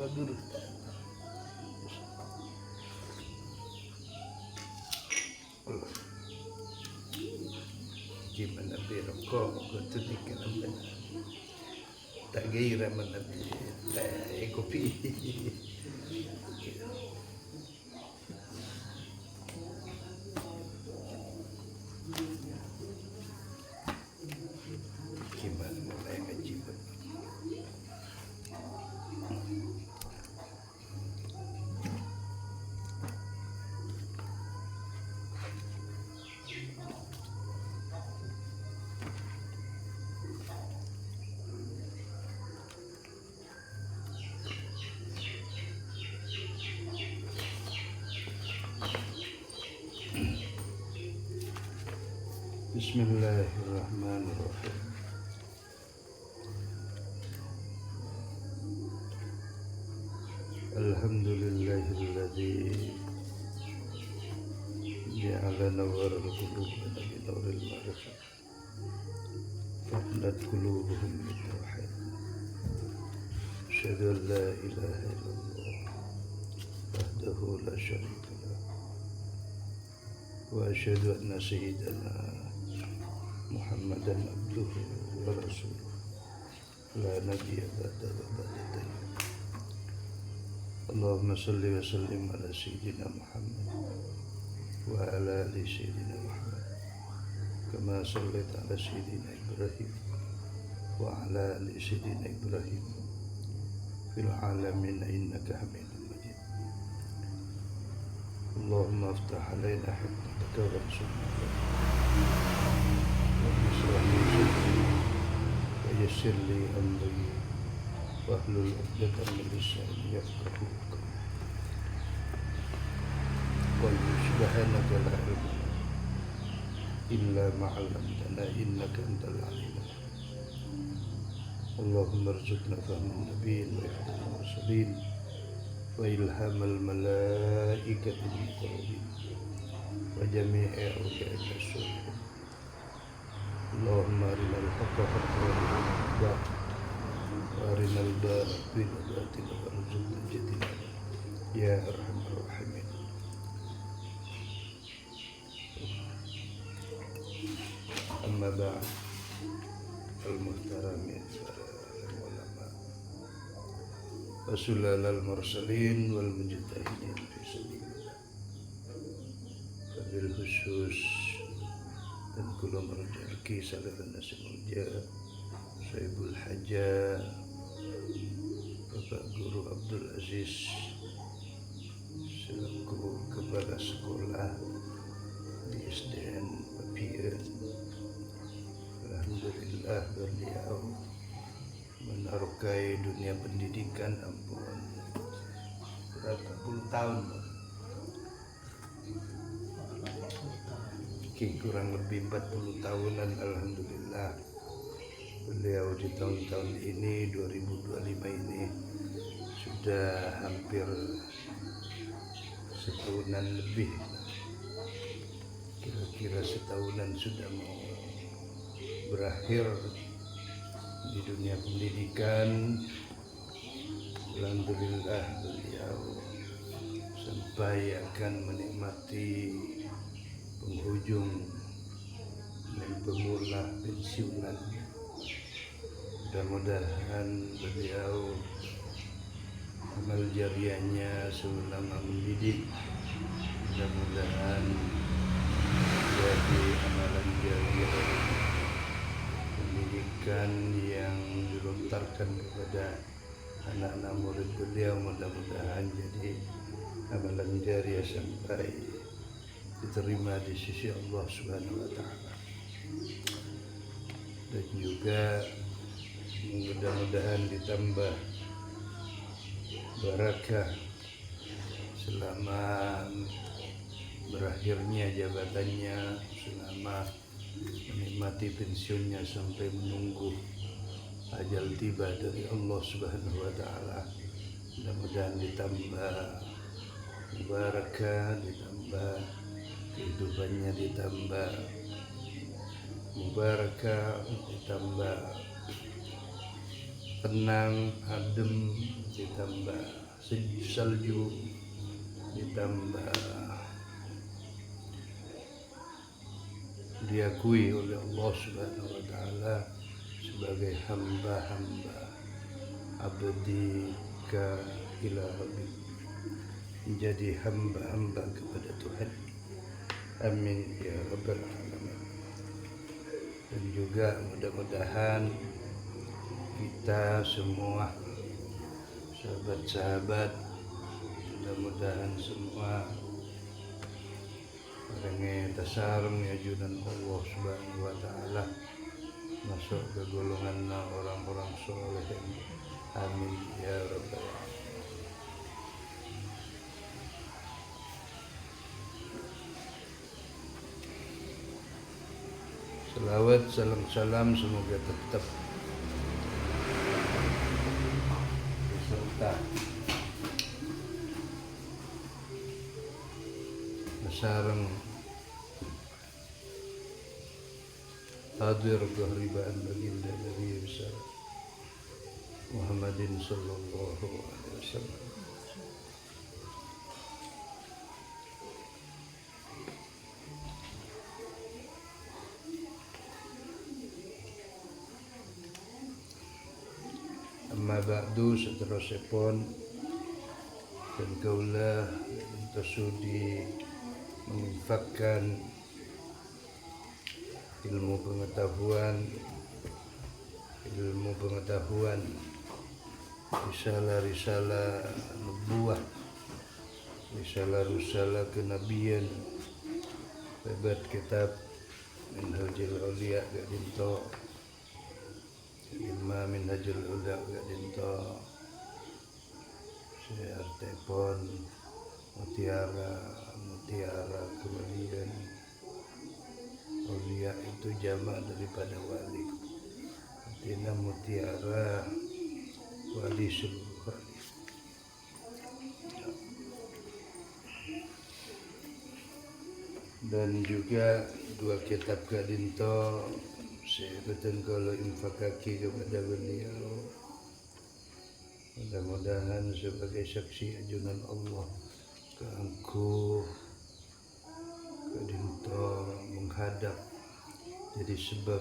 Madur. Gimana berokok betul ikan apa? Tak gairah mana tak kopi. Gimana mulai ngaji? Bismillahirrahmanirrahim. Alhamdulillahilladzi ja'ala nawwara qulubana bi nuril ma'rifah fahdat qulubuhum bitauhid. Asyhadu an la ilaha illallah wahdahu la syarika lah wa asyhadu anna sayyidana Muhammadan abduhu wa rasuluh la nabiyya ba'dahu ba'dahu. Allahumma salli wa sallim ala sayyidina Muhammad wa ala ali sayyidina Muhammad kama sallaita ala sayyidina Ibrahim wa ala ali sayyidina Ibrahim fil alamin innaka Hamidum Majid. Allahumma aftah alaina hikmataka wa sunnataka واشرح لي صدري ويسر لي أمري واحلل عقدة من لساني يفقهوا قولي سبحانك لا علم لنا إلا ما علمتنا إنك أنت العليم الحكيم. اللهم ارزقنا فهم النبيين وإحدى المرسلين وإلهام الملائكة المقربين وجميع أولياء الصالحين. اللهم أرنا الحق حقا وارزقنا اتباعه وأرنا الباطل باطلا وارزقنا اجتنابه يا أرحم الراحمين. أما بعد المحترمين العلماء وسلال المرسلين والمجتهدين في سبيل الله وبالخصوص dan kula merjaki salarana semuja Saibul Haja Bapak Guru Abdul Aziz selaku kepala sekolah di SDN Papien. Alhamdulillah beliau menaruhkai dunia pendidikan ampun berapa puluh tahun kurang lebih 40 tahunan. Alhamdulillah beliau di tahun-tahun ini 2025 ini sudah hampir setahunan lebih, kira-kira setahunan sudah mau berakhir di dunia pendidikan. Alhamdulillah beliau sampai akan menikmati penghujung dan pemula pensiunan. Mudah-mudahan beliau amal jariahnya selama mendidik, mudah-mudahan jadi amalan jariah pendidikan yang dilontarkan kepada anak-anak murid beliau, mudah-mudahan jadi amalan jariah sampai diterima di sisi Allah Subhanahu wa taala. Dan juga mudah-mudahan ditambah barakah selama berakhirnya jabatannya, selama menikmati pensiunnya sampai menunggu ajal tiba dari Allah Subhanahu wa taala. Mudah-mudahan ditambah barakah, ditambah kehidupannya, ditambah mubarakah, ditambah tenang, adem, ditambah salju, ditambah diakui oleh Allah Subhanahu wa Ta'ala sebagai hamba-hamba abdika ila rabbi, menjadi hamba-hamba kepada Tuhan. Amin ya rabbal alamin. Dan juga mudah-mudahan kita semua sahabat-sahabat, mudah-mudahan semua orangnya tasarung ya junan Allah Subhanahu wa Ta'ala masuk ke golongan orang-orang soleh. Amin ya rabbal alamin. Salawat, salam semoga tetap beserta sarang hadir keharibaan baginda Nabi besar Muhammadin sallallahu alaihi wasallam. Amma ba'du, seterusipun dan kaulah tersudi menginfakkan ilmu pengetahuan risalah nubuah, risalah kenabian, lebat kitab Minhajul Auliya gadinto, ilmu Minhajul Auliya gadinto, seartipun mutiara kemuliaan. Aulia itu jamak daripada wali, artinya mutiara wali seluruh wali. Dan juga dua kitab gadinto sebetul kalau infakaki kepada beliau, mudah-mudahan sebagai saksi ajunan Allah keangkuh gadinto menghadap jadi sebab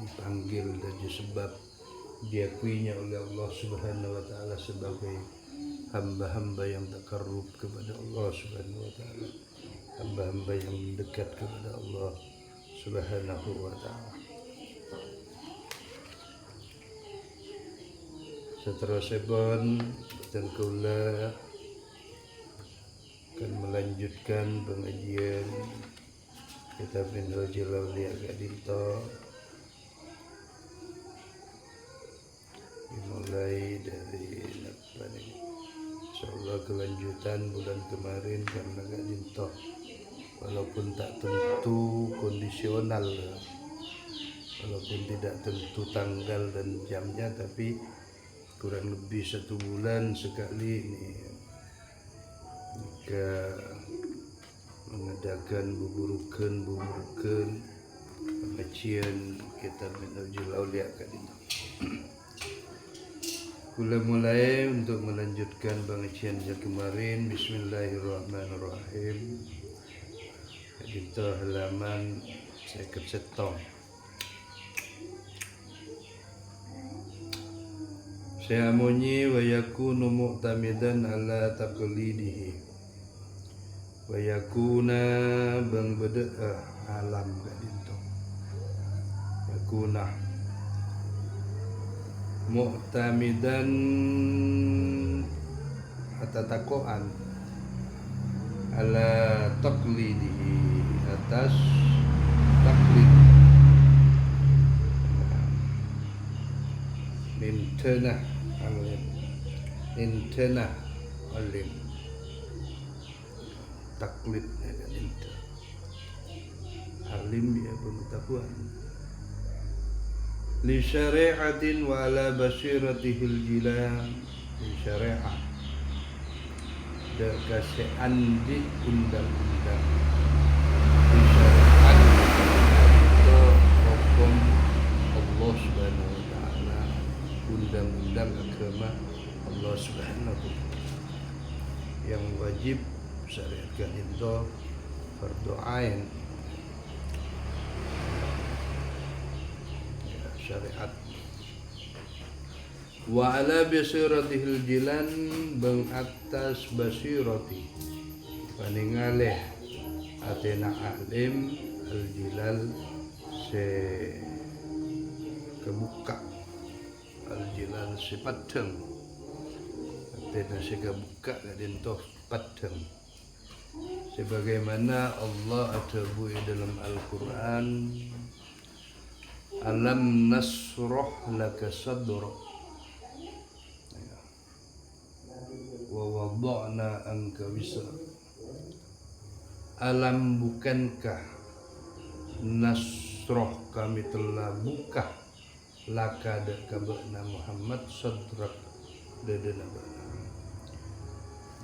dipanggil dan jadi sebab diakuinya oleh Allah Subhanahu wa Ta'ala sebagai hamba-hamba yang takarrub kepada Allah Subhanahu wa Ta'ala, hamba-hamba yang mendekat kepada Allah Subhanahu wa Ta'ala. Seterusnya dan kaula akan melanjutkan pengajian kitab Minhajul Auliya gadinto, dimulai dari insyaallah kelanjutan bulan kemarin karena gadinto walaupun tak tentu kondisional, walaupun tidak tentu tanggal dan jamnya, tapi kurang lebih 1 bulan sekali ini jika mengadakan buburukan pengajian kitab Minhajul Auliya gadinto. Kula mulai untuk melanjutkan pengajian yang kemarin. Bismillahirrahmanirrahim. Gadinto halaman 57. Sya'amunyi wa yakunu mu'tamidan ala taqlidihi wa yakuna bang beda alam gadinto yakuna mu'tamidan atatakoan ala taqlidihi, atas taklid Intena alim taklid alim ya pengetahuan li syari'atin wa ala basiratihil jilam, li syari'ah da kasih andi undang-undang li syari'at itu hukum Allah Subhanahu wa Ta'ala, undang-undang agama Allah Subhanahu. Yang wajib syariatkan itu fardu ain, ya, syariat. Wa ala basiratihil jilan bang atas basirati paningalih atena alim al jilal se kebuka al jilal se padang atena se kebuka gadin toh padang sebagaimana Allah atabu dalam Al-Quran, alam nasroh laka sadrak wa wada'na anka wisrak. Alam bukankah nasroh kami telah buka laka dekabana Muhammad sadrak dadana.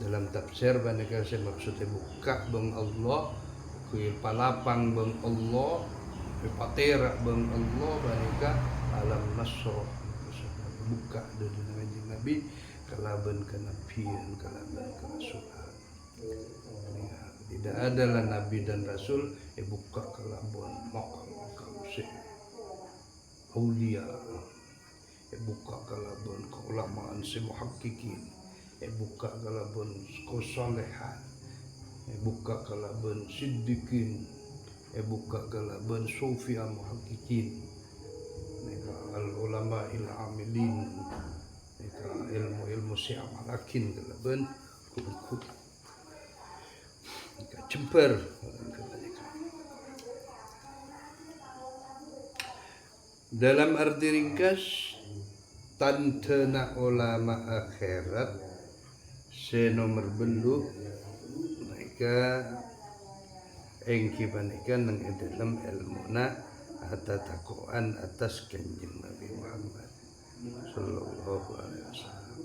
Dalam tafsir banyak saya maksudnya buka bang Allah, kuil palapang bang Allah, patera bang Allah banyak alam nasroh buka dadana kanjeng Nabi kalaban kenabian kalaban kerasulan. Tidak adalah nabi dan rasul buka kalaban makam si aulia, buka kalaban keulamaan si muhaqqiqin, buka kalaban kesalehan, buka kalaban siddiqin, buka kalaban sufia muhaqqiqin, al ulama il amilin, ilmu si amalakin kalaban kut jemper. Dalam arti ringkas, tantena ulama akhirat se nomor belu mereka engki panikan nang dalam ilmuna atatakoan atas kanjeng Nabi Muhammad sallallahu alaihi wasallam.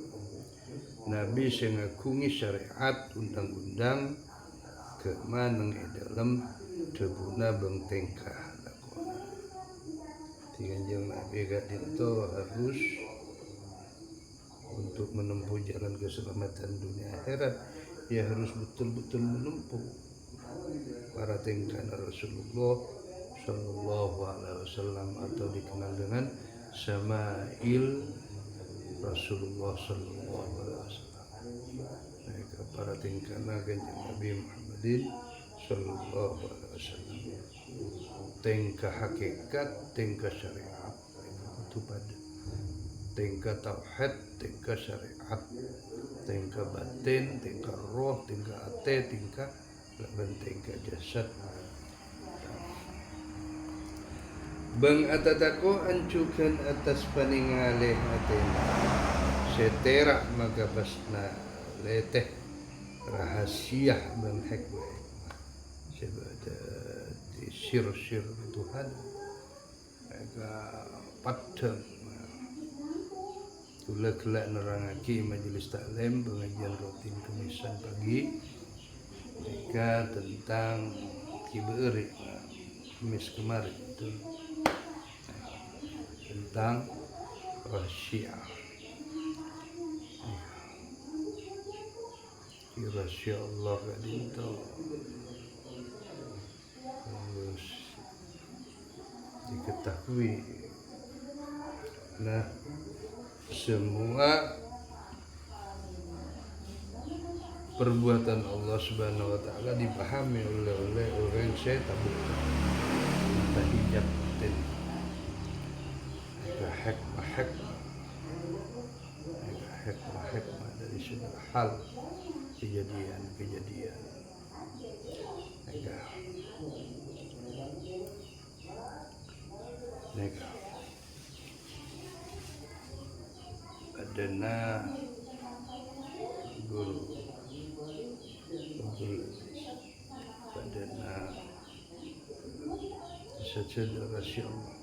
Nabi sing ngagungi syariat undang-undang kemanang dalam debuna bang tengkah lakona. Kanjeng Nabi gadinto harus untuk menempuh jalan keselamatan dunia akhirat, dia harus betul-betul menempuh para tingkatan Rasulullah Sallallahu Alaihi Wasallam atau dikenal dengan Syama'il Rasulullah Sallallahu Alaihi Wasallam. Mereka para tingkatan kanjeng Nabi Muhammadin Sallallahu Alaihi Wasallam. Tingkah hakikat, tingkah syariat itu pada tingkah tauhid, tingkah syariat, tingkah batin, tingkah roh, tingkah ate, tingkah jasad. Bang atatako ancukan atas paningalih atena seterak maka basna leteh rahasia bang hikmah sebada di sir-sir Tuhan agak padang tula kelak nerangaki majelis taklim pengajian rutin Kemisan pagi mereka tentang kiberi Kamis kemarin itu tentang rahasia rahasia Allah kadinto harus diketahui. Nah, semua perbuatan Allah Subhanahu wa taala dipahami oleh orang saya tabuk hijab batin. Hikmah dari segala hal kejadian. Nega adana guru adana secara rasional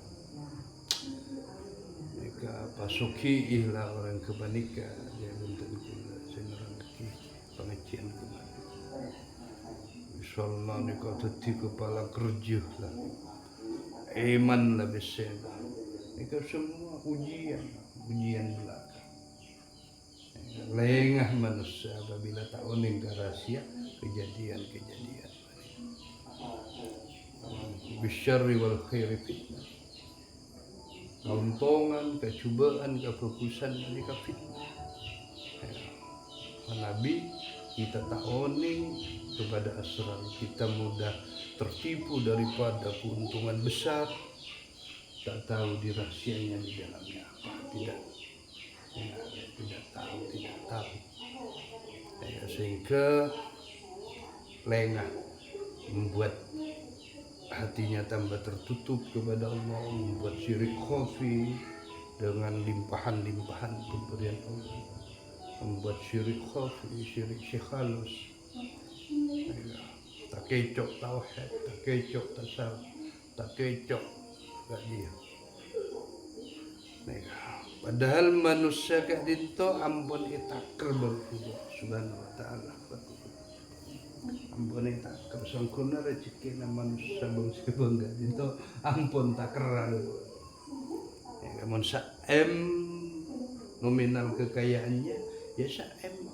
mereka pasuki ihlah orang kebanika dia bentuk gula senang lagi pengajian kemana insyaallah ni kau tadi kepala kerja lah iman lah bisa. Ini semua ujian ujian belaka. Lengah manusia apabila tak oning ke rahasia kejadian-kejadian. Bisyarri wal khairi fitnah. Keuntungan, kecubaan, kefokusan dari fitnah. Nabi kita tak oning kepada asrar, kita mudah tertipu daripada keuntungan besar, tak tahu di rahasianya di dalamnya apa, tidak tahu. Sehingga lengah membuat hatinya tambah tertutup kepada Allah, membuat syirik khafi dengan limpahan-limpahan pemberian Allah, membuat syirik khafi, syirik syekhalus, tak kecok tauhid, tak kecok tasawuf, tak kecok gak dia. Padahal manusia kak dinto ampun itakar berkuda subhanahu wa ta'ala. Ampun itakar sangkuna rezeki na manusia bangsa bangga dinto ampun takeran. Namun sa-M nominal kekayaannya ya sa-M.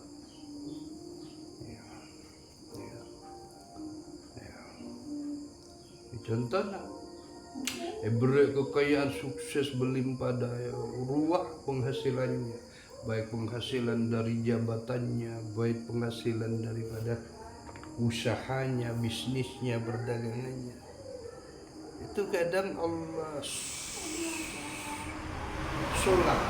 Contohnya beri kekayaan sukses berlimpah daya, ruah penghasilannya, baik penghasilan dari jabatannya, baik penghasilan daripada usahanya, bisnisnya, perdagangannya. Itu kadang Allah solak,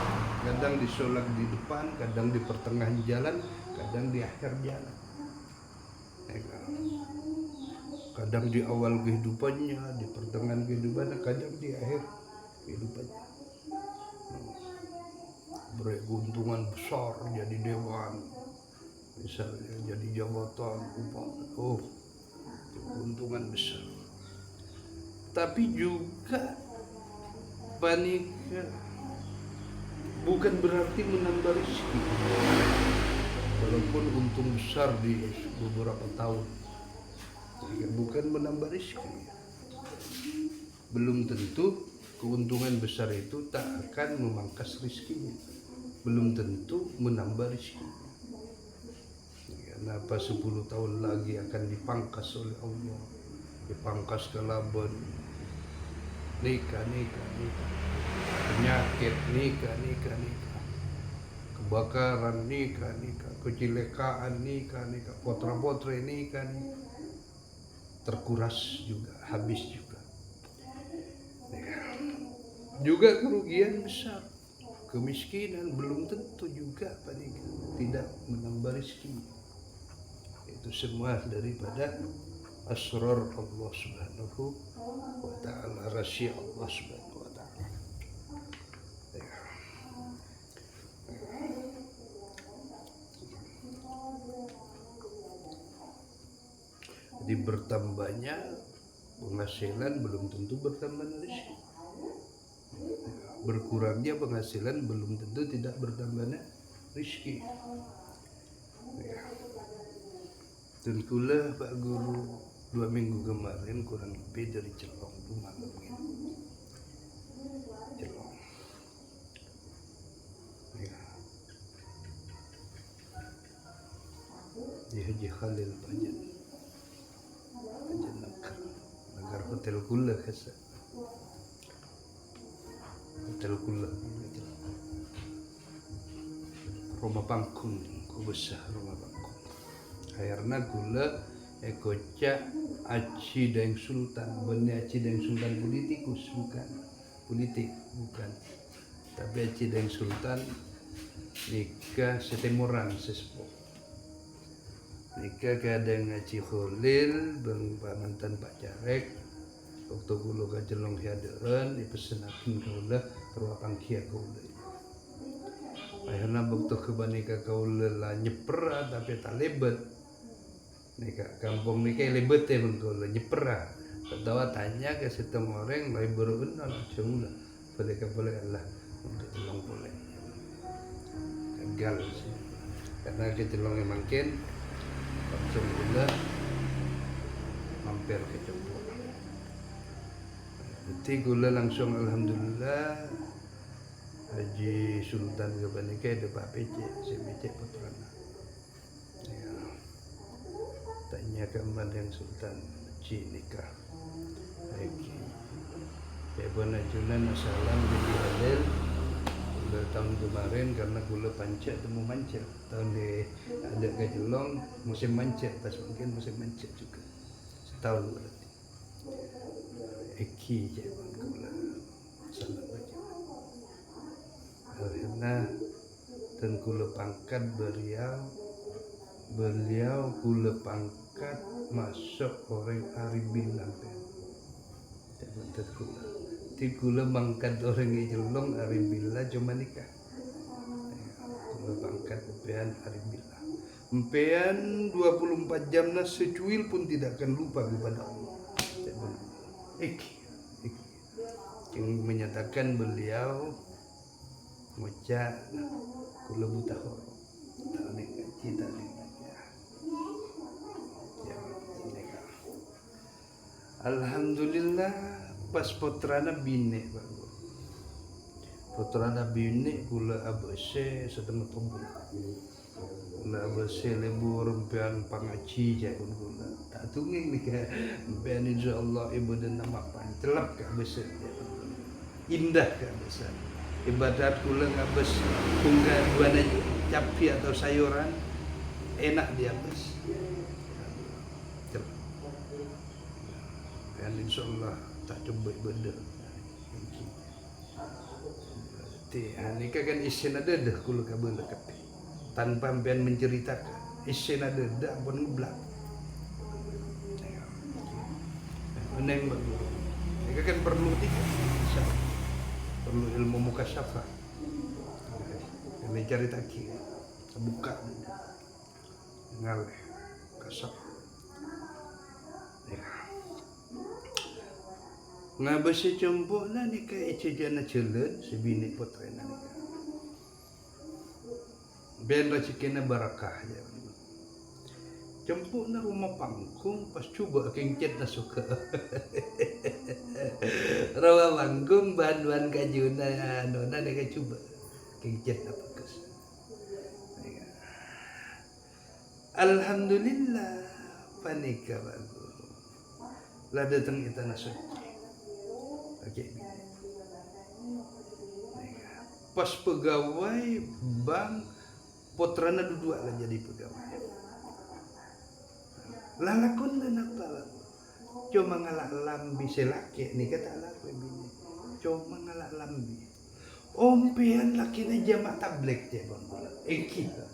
kadang disolak di depan, kadang di pertengahan jalan, kadang di akhir jalan. Kadang di awal kehidupannya, di pertengahan kehidupannya, kadang di akhir kehidupannya. Beri keuntungan besar jadi dewan, misalnya jadi jabatan, keuntungan besar. Tapi juga panika bukan berarti menambah rezeki, walaupun untung besar di beberapa tahun. Bukan menambah rezeki. Belum tentu keuntungan besar itu tak akan memangkas rezekinya. Belum tentu menambah rezeki. Kenapa 10 tahun lagi akan dipangkas oleh Allah? Dipangkas ke laban nikah. Penyakit nikah. Kebakaran nikah. Kecelakaan nikah. Potra-potre nikah. Terkuras juga, habis juga. Juga kerugian besar, kemiskinan belum tentu juga tidak menambah rezeki. Itu semua daripada asrar Allah Subhanahu wa ta'ala, rahasia Allah Subhanahu wa ta'ala. Jadi bertambahnya penghasilan belum tentu bertambah rezeki. Berkurangnya penghasilan belum tentu tidak bertambahnya rezeki. Dan kula Pak Guru 2 minggu kemarin kurang lebih dari Celong itu malam ini. Celong. Di Haji Khalil Pajan. Agar hotel kula kasa. Hotel kula. Rumah pangkung, ku besar rumah pangkung. Akhirnya kula ekoca Aci Deng Sultan, benih Aci Deng Sultan politikus bukan, politik bukan. Tapi Aci Deng Sultan nikah setemuran sesepuh. Nikah kadang Aci Khalil mantan Pak Jarek. Waktu kula ka Celong hiadeureun dipesenakeun kaula ruang pangkia kaula. Akhirna waktu kebanika kaula lah nyeper tapi tak lebet. Nika kampung nika lebet teh kaula nyeper. Ketawa tanya ke situ orang lai bereun lah cuma boleh Allah untuk Celong boleh. Gagal sih. Karena kita Celong makin langsung kula mampir ke Jogja. Jadi kula langsung alhamdulillah Haji Sultan kebanika ada Pak PC, si PC putrana. Ya. Tanya kemana yang Sultan Ci nikah. Lagi. Kapan ajunan masalah jadi halal. Udah tahun kemarin karena gula pancet temu mancet. Tahun di ada gajelong musim mancet, pas mungkin musim mancet juga. Setahun berarti. Eki je gula salah baca. Karena dan gula pangkat beliau gula pangkat masuk orang Arifin sampai. Betul gula. Di gula mangkat orang Ijulong Arifillah cuma nikah. Gula pangkat empean Arifillah. Empean 24 jam nah secuil pun tidak akan lupa kepada Allah. Yang menyatakan beliau ngocak kula buta horo. Tak cita Alhamdulillah pas putrana bine baru. Putrana bine kula abese setengah tombol. Kula abese lebur rempean pangaci je kula. Tak tunging nih ke rempean insyaallah ibu dan nama pan celap ke abese. Indah ke abese. Ibadat kula ngabes tunggal dua capi atau sayuran enak dia abes. Dan insyaallah tak coba benda. Ini kan isin ada dah kula kabel kape. Tanpa pian menceritakan isin ada dah pun ngeblak. Meneng bagus. Ini kan perlu tiga. Perlu ilmu mukasyafah. Ini cari taki. Buka. Ngaleh. Kasap. Ngabasi cembuk na ni kay ejana celet sebini putra na ni. Ben rezekina barakah ya. Cembuk na rumah panggung pas coba kengcet na suka. Rumah panggung bahan-bahan kajuna nona ni kay coba kengcet na bagus. Alhamdulillah panika bagus. Lah datang kita nasuk. Okay. Pas pegawai bank putrana dua lah jadi pegawai. Lalakon na apa? Cuma ngalak lambi selaki ni kata laku bini. Cuma ngalak lambi. Ompian laki na jamaah tabligh je bang. Kita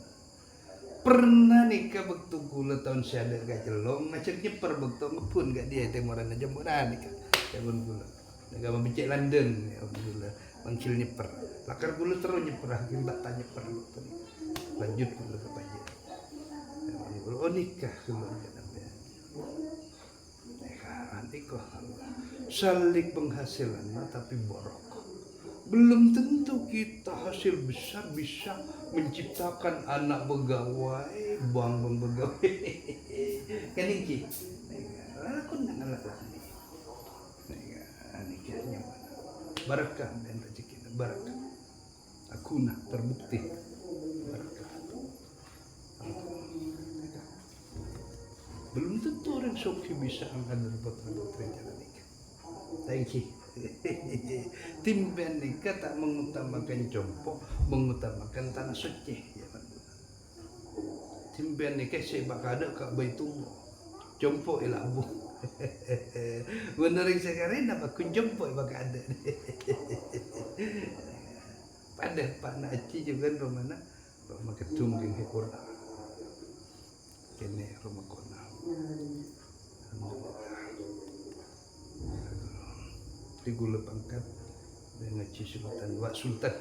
pernah nikah bektu gula tahun syada gajelong macam nyeper bektu ngepun gak dia temoran aja murah nikah. Tahun gula. Negara becek London, alhamdulillah, mangkil nyeper. Lakar gula terus nyeper, hakim bata nyeper. Lanjut gula ke pajak. Oh nikah gula namanya. Nanti kok salik penghasilan, tapi borok. Belum tentu kita hasil besar bisa menciptakan anak pegawai, bang pegawai. Kan ini, aku nak ngalah ni. Nikahnya mana? Barakah dan rezeki barakah. Aku nak terbukti barakah. Belum tentu orang soki bisa angkat dari putra-putri jalan nikah. Thank you. Tim band nikah tak mengutamakan jompo, mengutamakan tanah suci. Ya, tim band nikah saya bakal ada kat Baitullah. Jompo ialah abu. Benar yang sekarang apa kun jompo bakal ada. Pada Pak Naci juga rumah rumah ketum yang Qur'an. Kene rumah Qur'an. Di gula pangkat dengan Ci Sultan Wak Sultan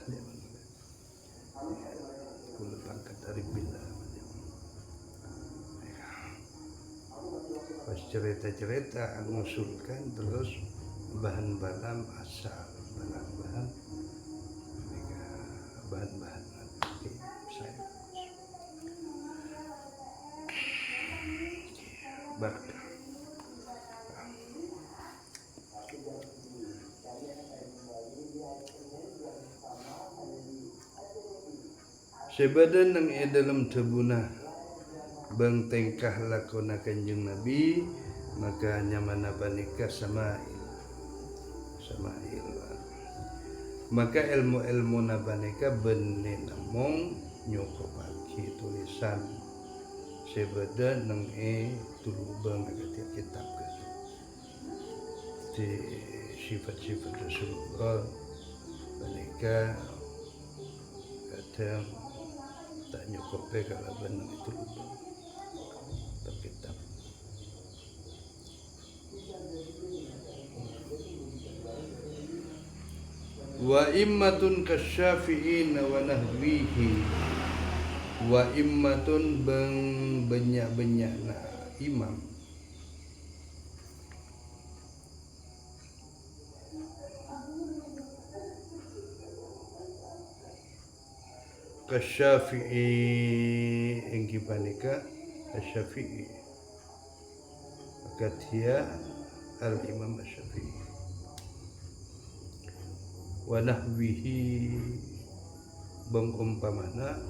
gula pangkat dari bila pas cerita-cerita mengusulkan terus bahan-bahan asal bahan-bahan saya barakah. sebadan nang dalam tebunah bang tengkah lakona kanjeng Nabi maka nyamana panika Samail maka ilmu nabaneka benih namong nyokopaki tulisan sebeda nang tulubang agak kitab di sifat-sifat Rasulullah mereka kadang tak nyokope kalau benang itu lubang kitab. Wa immatun kasyafi'in wa nahwihi wa immatun banyak-banyakna imam kasyafi'i engki panika kasyafi'i akatia al-imam asyafi'i wa nahwihi bang umpamana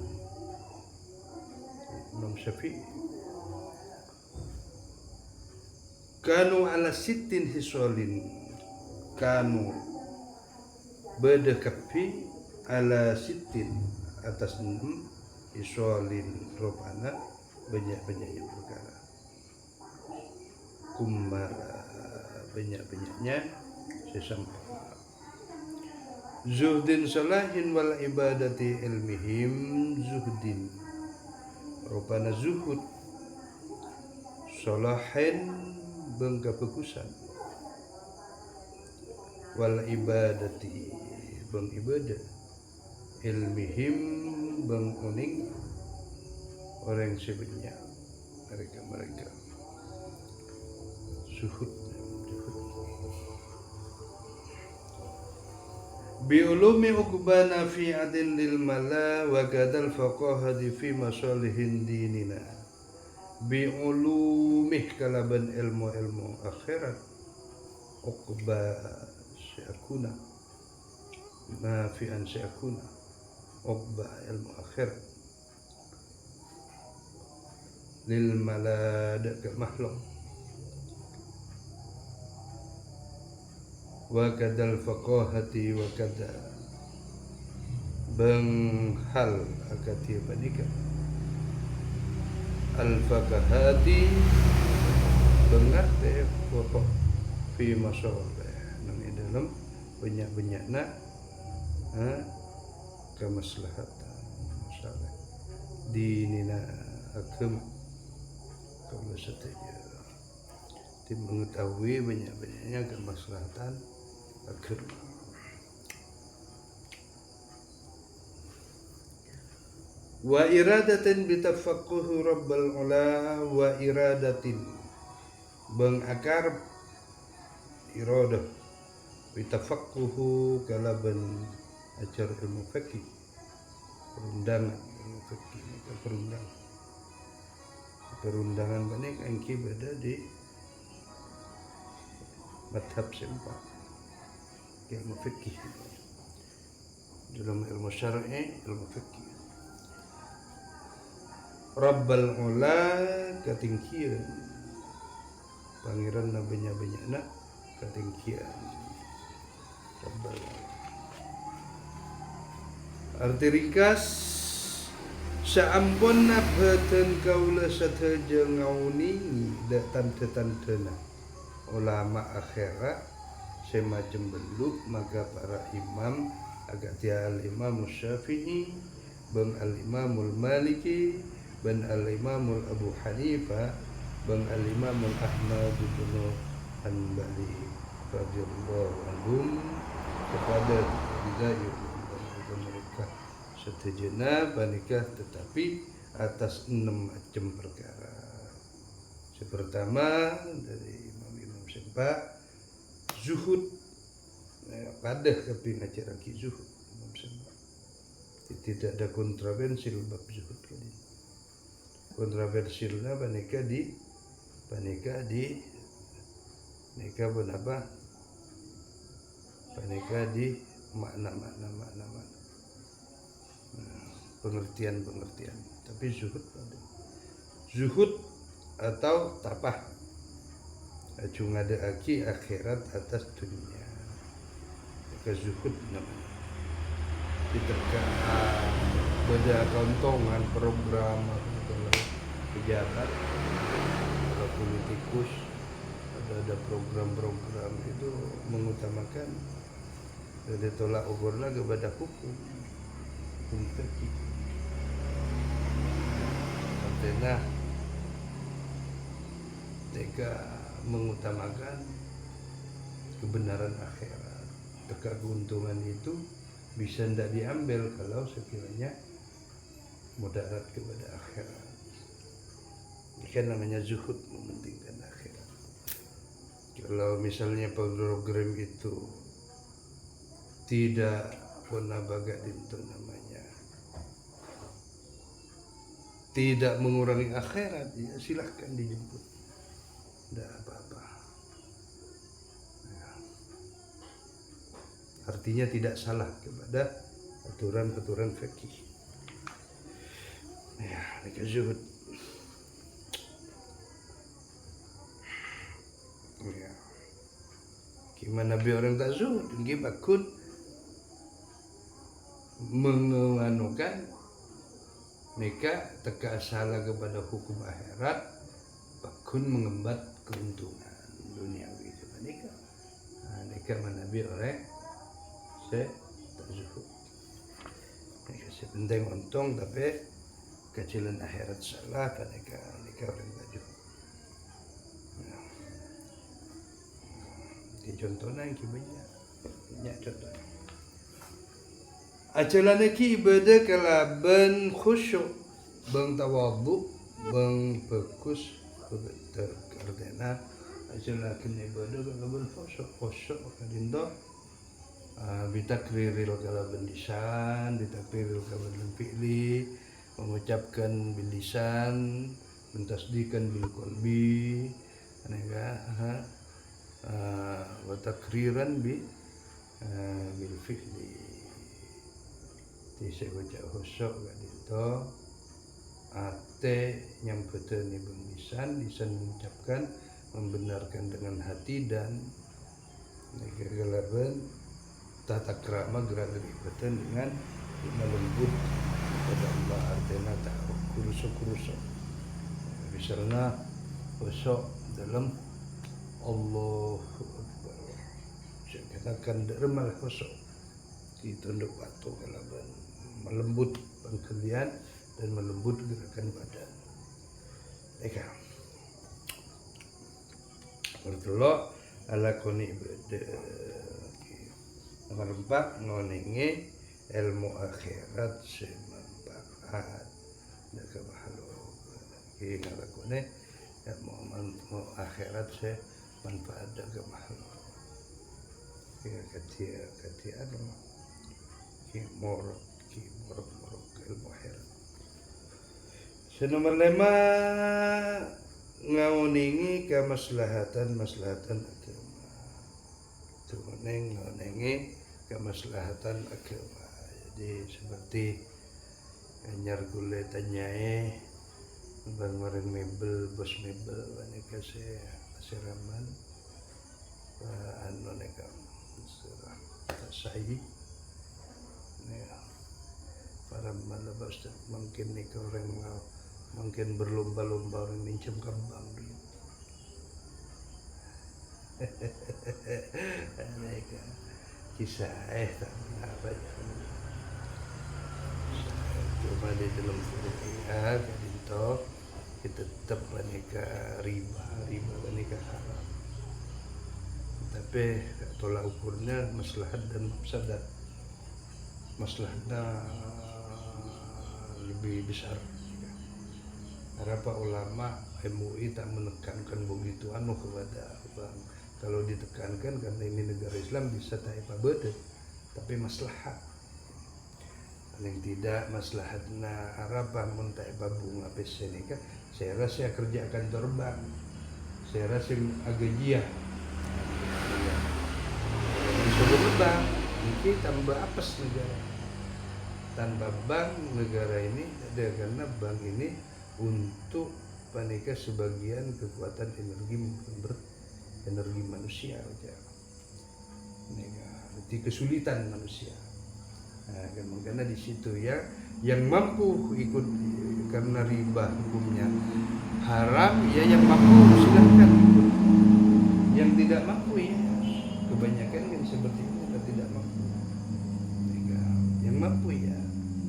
Imam Syafi'i kanu ala sittin hisolin kanu bedekapi ala sittin atas 6 hisolin rupana banyak-banyaknya perkara kumara banyak-banyaknya sesampai zuhdin salahin wal ibadati ilmihim zuhdin rupana zuhud salahin bangka bagusan wal ibadati bang ibadah ilmihim bang uning orang sebenarnya mereka zuhud biulumi ukbana fi adin lil mala wa kadal faqahati fi masalihin dinina biulumih kalaban ilmu akhirat ukba syakuna ma fi an syakuna ukba ilmu akhirat lil mala ke makhluk wa kadal faqahati wa kada bang hal akati panika al faqahati bengarte pokok fi masalih nang dalam banyak-banyakna kemaslahatan masalah dinina agama kalau setia tim mengetahui banyak-banyaknya kemaslahatan agama. Wa iradatin bitafaqquhu rabbal ula wa iradatin bang akar iradah bitafaqquhu kalaban ajar ilmu fikih perundangan ilmu fikih perundangan banyak angki beda di madhab sempat ilmu fikih dalam ilmu syar'i ilmu fikih Rabbal ula ketinggian pangeran banyak-banyakna ketinggian Rabbal arti ringkas saampun nabhatan kaula sataja ngauningi tanda-tandana ulama akhirat semacam beluk maka para imam agak dia al-imam Syafi'i bang al-imamul Maliki bang al-imamul Abu Hanifah bang al-imamul Ahmad bin Hanbali radhiyallahu anhum kepada bidayah mereka setujunya panikah tetapi atas 6 macam perkara. Pertama dari Imam Sempak zuhud pada tapi ngajar lagi zuhud Imam Sempak tidak ada kontroversial bab zuhud kali kontroversialnya panika di nikah benapa panika di makna pengertian, tapi zuhud atau tapah acu ngadaaki akhirat atas dunia, maka zuhud namanya. Kita beda keuntungan program kalau pejabat, kalau politikus ada program-program itu mengutamakan dari tolak ukurlah kepada hukum fikih. Artinya mereka mengutamakan kebenaran akhirat. Teka keuntungan itu bisa tidak diambil kalau sekiranya mudarat kepada akhirat. Ini kan namanya zuhud, mementingkan akhirat. Kalau misalnya program itu tidak pernah bagat itu namanya tidak mengurangi akhirat, ya silahkan dijemput, tidak apa-apa. Artinya tidak salah kepada aturan-aturan fikih. Ya, ini zuhud. Ya. Gimana biar orang tak zuhud? Gimana kun menganukan mereka teka salah kepada hukum akhirat, bakun mengembat keuntungan duniawi itu mereka. Mereka menabi orang tak zuhud. Mereka sepenting untung tapi kecilan akhirat salah, mereka orang tak zuhud. Contohnya yang banyak contohnya. Ajalana ki ibadah kala ben khusyuk, ben tawadhu, ben fokus betul karena ajalana kini ibadah kala ben khusyuk kadinda bitakriril kala ben lisan, bitakriril kala ben fi'li, mengucapkan bil lisan, mentasdiqan bil qalbi, wa takriran bil fi'li. Saya baca khusyuk kat itu ate nyampetan ibn lisan mengucapkan, membenarkan dengan hati dan negara tata krama gerak-gerik betul dengan lembut kepada Allah. Artinya tak kurusuk. Misalnya khusyuk dalam Allahu Akbar, saya katakan dermal khusyuk ditunduk waktu kalau melembut pengkelian dan melembut gerakan badan. Eka bertolak ala koni beda nomor 4 ngonenge ilmu akhirat semanfaat dalam makhluk. Ini ngalakone ilmu akhirat semanfaat dalam makhluk. Kita katia morok ilmu akhirat. Nomor 5 ngawuningi kemaslahatan agama. Ngonengi kemaslahatan agama. Jadi seperti nyar gule tanyae bareng mebel bos mebel wanita seraman anu neka serah sahi. Para malabas mungkin ni orang mungkin berlomba-lomba orang minjem kembang dulu. Mereka kisah tak apa ya. Cuma di dalam Quran itu kita tetap mereka riba mereka haram. Tapi tolak ukurnya maslahat dan mafsadat. Maslahatnya lebih besar. Kenapa ulama MUI tak menekankan begitu kepada bang. Kalau ditekankan karena ini negara Islam bisa tak apa beda, tapi maslahat. Yang tidak maslahatna arapa mun tak apa bunga pesenika. Saya rasa kerja akan terbang. Saya rasa agajiah. Kalau terbang, mungkin tambah apes negara. Tanpa bank negara ini ada, karena bank ini untuk panika sebagian kekuatan energi energi manusia aja. Jadi kesulitan manusia. Nah, karena di situ ya yang mampu ikut karena riba hukumnya haram, ya yang mampu silahkan ikut. Yang tidak mampu ya kebanyakan kan seperti itu, tidak mampu. Yang mampu ya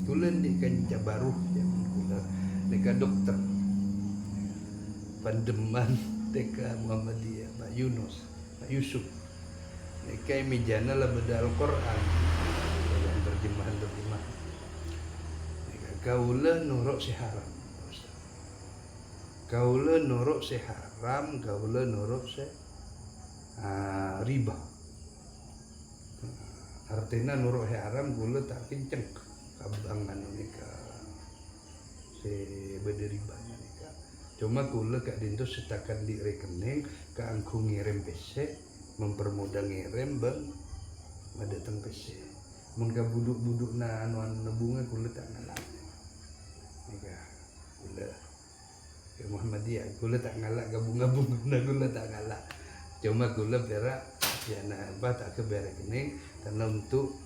kulen di kanca baru yang kula deka dokter Pandeman deka Muhammadiyah Pak Yunus Pak Yusuf deka mijana lah beda Al-Quran dalam terjemahan deka kaula nuruk si haram, kaula nuruk si haram, kaula nuruk si riba. Artinya nuruk haram kula tak kenceng kabangan nika si beda riba nika. Cuma kula kak dinto setakan di rekening ka angku ngirim PC, mempermudah ngirim bang madatang PC. Mun ka buduk-buduk na anuan bunga kula tak ngalak. Nika kula ke Muhammadiyah kula tak ngalak ka bunga-bunga na kula tak ngalak. Cuma kula berak ya apa tak ke rekening karena untuk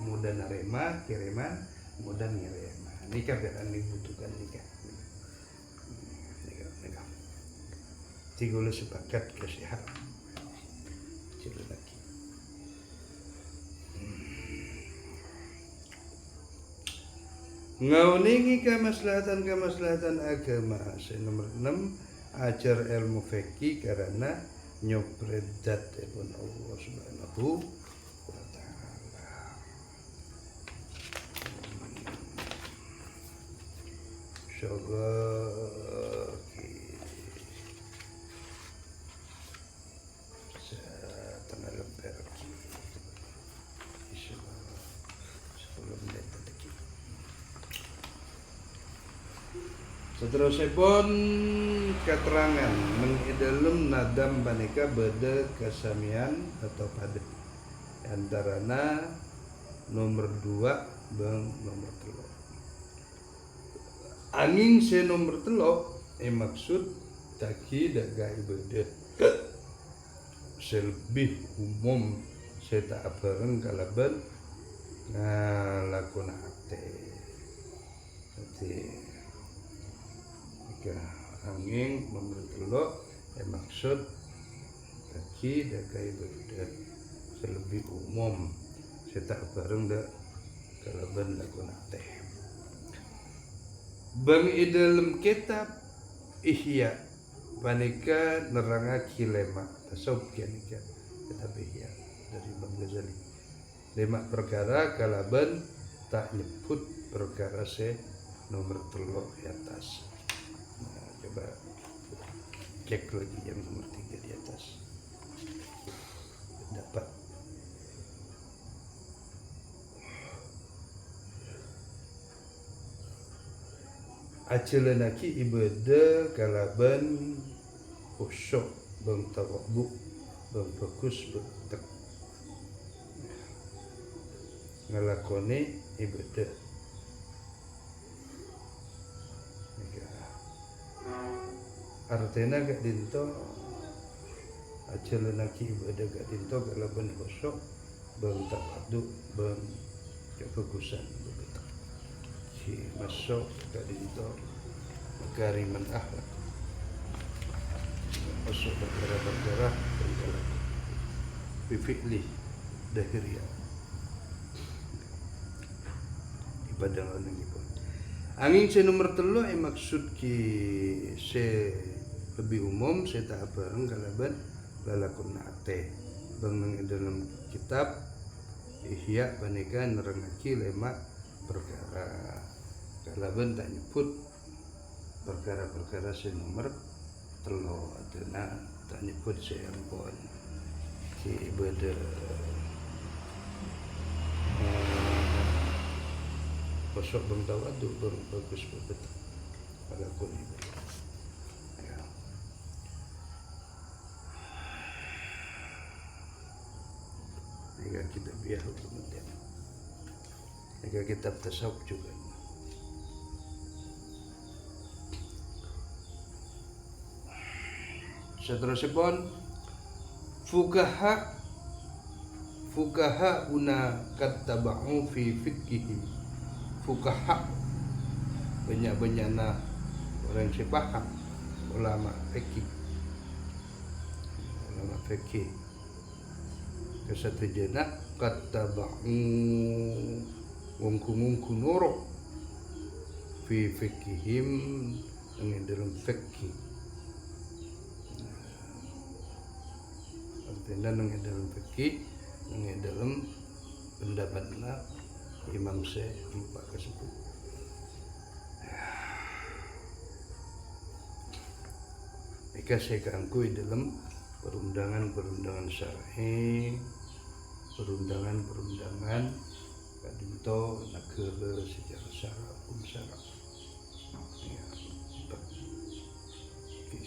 mudah nerima kiriman, mudah ngirim. Nikah beran dibutuhkan nikah. Nikah. Tiga sepakat kesehatan. Cila lagi. Ngauningi kemaslahatan agama. Nomor 6 ajar ilmu fikih karena nyopredat pun Allah Subhanahu wa taala. Insyaallah setengah lembar insyaallah 10 menit lagi. Seterusipun keterangan mengidalem nadam panika beda kesamian atau padet antarana nomor 2 bang nomor 3. Angin se nomor 3 maksud taki daga ibadah selebih umum saya tak bareng kalaban ngalakuna akte. Jadi angin nomor 3 maksud taki daga ibadah selebih umum saya tak bareng dak kalaban lakuna akte. Bang dalam kitab Ihya panika nerangake lema tasawuf kianika kitab Ihya dari Bang Ghazali. 5 perkara kalaban tak nyebut perkara se nomor 3 di atas. Nah, coba cek lagi yang nomor 3 di atas. Dapat acelenaki ibadah kalaban khusyuk bang tawadhu bang fokus betek ngalakoni ibadah. Artinya gak dinto acelenaki ibadah gak dinto kalaban khusyuk bang tawadhu bang kefokusan betek si masuk gak dinto kariman akhlak masuk berdarah berjalan bifi'li dahiriyah ibadah orang itu. Angin se nomor 3 maksud ki se lebih umum se tak bareng kalaban lalakun ate bang dalam kitab Ihya panika nerangake 5 perkara kalaban tak nyebut perkara-perkara se nomor 3 adana tak nyebut se ampun ki ibadah kosok bang tawadhu bang bagus betul alakun ibadah. Ya kita biar kemudian Jika kitab tasawuf juga. Seterusnya fukaha una kattaba'u fi fiqhihi. Fukaha banyak-banyakna orang yang paham, ulama fikih kesatujana kattaba'u ngungku nuruk fi fiqhihim dengan dalam fikih. Artinya dengan dalam fikih, dengan dalam pendapatnya Imam Syekh empat tersebut. Jika saya keangkui dalam perundangan syar'i, perundangan kadinto negara secara syara hukum syara. Ya,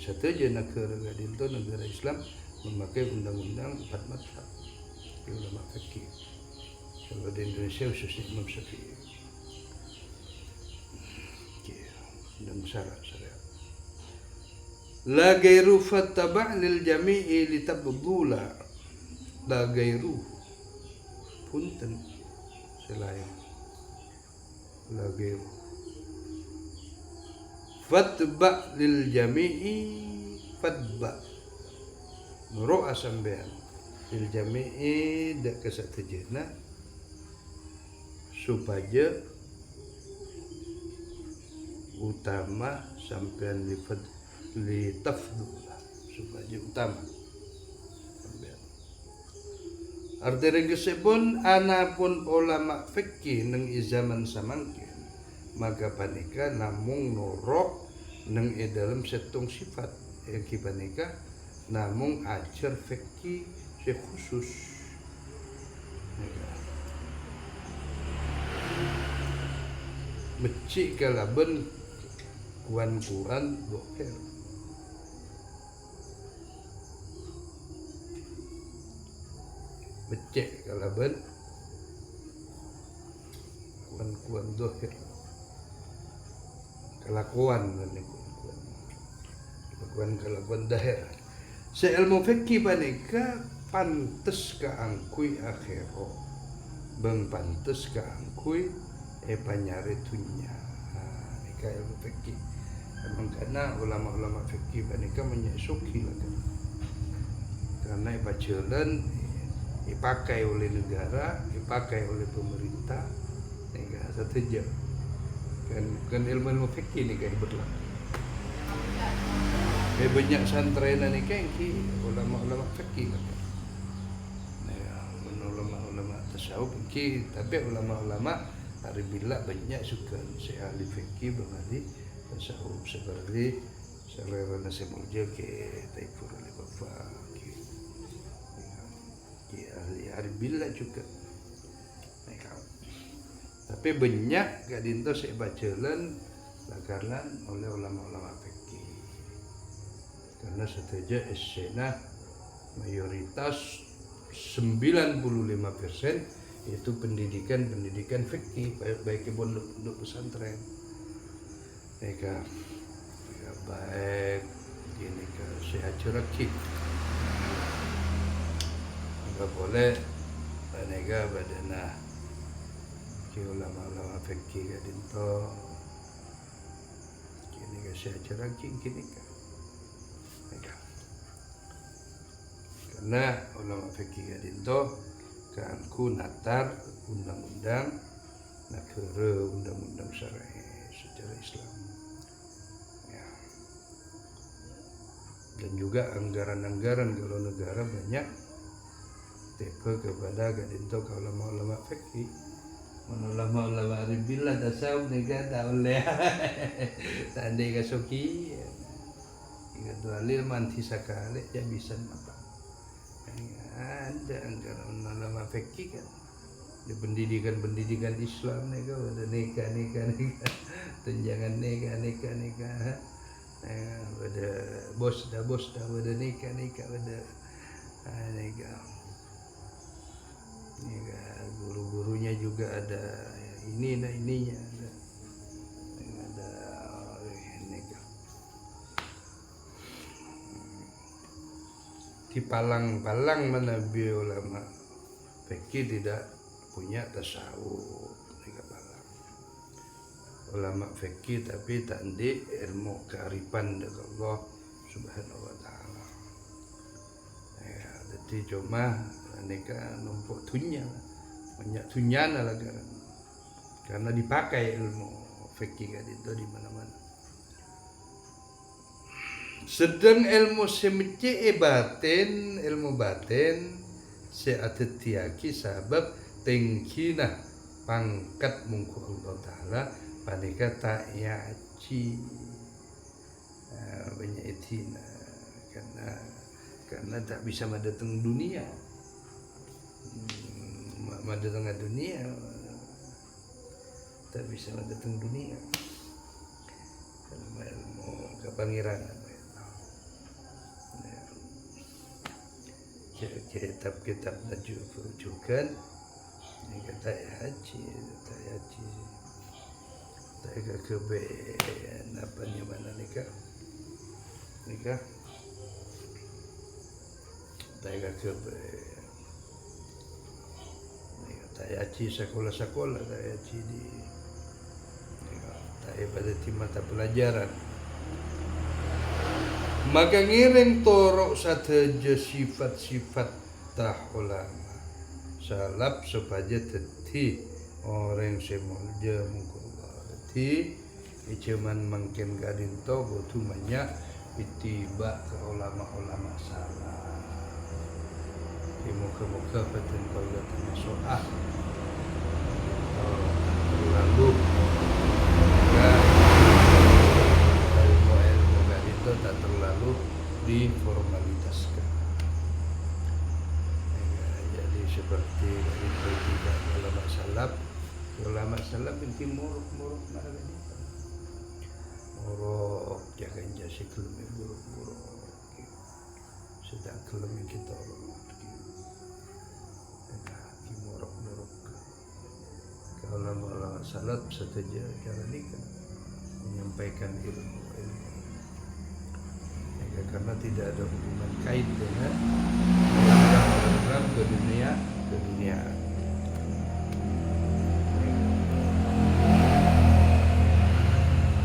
satu aja negara kadinto negara Islam memakai undang-undang 4 mazhab ulama fikih. Kalau di Indonesia khususnya Imam Syafi'i. Undang syariat. La gairu fattaba' lil jami'i litabdula. La gairu punten selain la gairu fatba' lil jami'i fatba' nuruk asambean lil jami'i dak kesatujana supaya utama sampean li tafdula supaya utama sampean. Arti regesipun anapun ulama fikih neng zaman samangkin maka panika namung norok neng dalam setung sifat yang panika namung ajar fikih khusus. Mecik kalaben kuan dohir. Becek kalaban kuan dohir kelakuan kelakuan dahir. Seilmu fikih panika pantes kaangkui akhiro beng pantes kaangkui panyari tunya. Nika ilmu fikih emang karena ulama-ulama fikih panika menyusuki lah kan. Karena jalan dipakai oleh negara, dipakai oleh pemerintah, nika sateja. Kan ilmu fikih nika berlaku. Banyak santren nika ki ulama-ulama fikih lah. Ulama-ulama tasawuf ki, tapi ulama-ulama hari bila banyak suka si ahli fikih berarti tasawuf seperti selera nasi mulia ke Taifur al-Bafa. Ahli bila juga tapi banyak kadinto saya bacalan lakaran oleh ulama-ulama fikih karena setuju esena mayoritas 95% itu pendidikan fikih baik pondok pesantren mereka baik ini ke sehat cerakik nggak boleh nega badana ki ulama-ulama fikih kadinto kini ka saya cerakik kini ka karena ulama fikih kadinto kaangku natar undang-undang negara undang-undang syar'i secara Islam ya. Dan juga anggaran-anggaran kalau negara banyak tepe kepada kadinto ke ulama-ulama fikih ulama-ulama ribillah tasawuf nika tak oleh tandai kasuki ingat dalil manti sakale ya bisa apa ada anggaran ulama fikih kan di pendidikan Islam nika ada nikah tunjangan nikah ada bos dah ada nikah ada nikah guru-gurunya juga ada ini nah ininya ada ini dipalang-palang menabi ulama fikih tidak punya tasawuf ulama fikih tapi tandi ilmu kearifan dari Allah Subhanahu wa taala. Ya, jadi cuma mereka numpuk dunia, banyak dunia lah kan. Karena dipakai ilmu fikih kan itu di mana-mana. Sedang ilmu semeci batin, ilmu batin seatetiaki sabab tingkina pangkat mungku Allah taala panika tak yaci banyak itina karena tak bisa mendatang dunia mendatang dunia tak bisa mendatang dunia ilmu kepangiranan kitab-kitab rujukan ini kata haji tak kebe apa ni mana nikah tak kebe tak haji sekolah tak haji di tak pada mata pelajaran maka ngiring torok sateja sifat-sifat tah ulama salap supaya teti orang semulja mungkullah teti cuman makin gadinto butuh banyak itiba ke ulama-ulama salaf di muka-muka paten kalau soal lalu tak terlalu diformalitaskan. Jadi seperti dari ulama salaf inti muruk jangan jasi kelemi buruk sedang kelemi kita orang muruk kalau ulama salaf saja cara nikah menyampaikan ilmu karena tidak ada hubungan kait dengan program ke dunia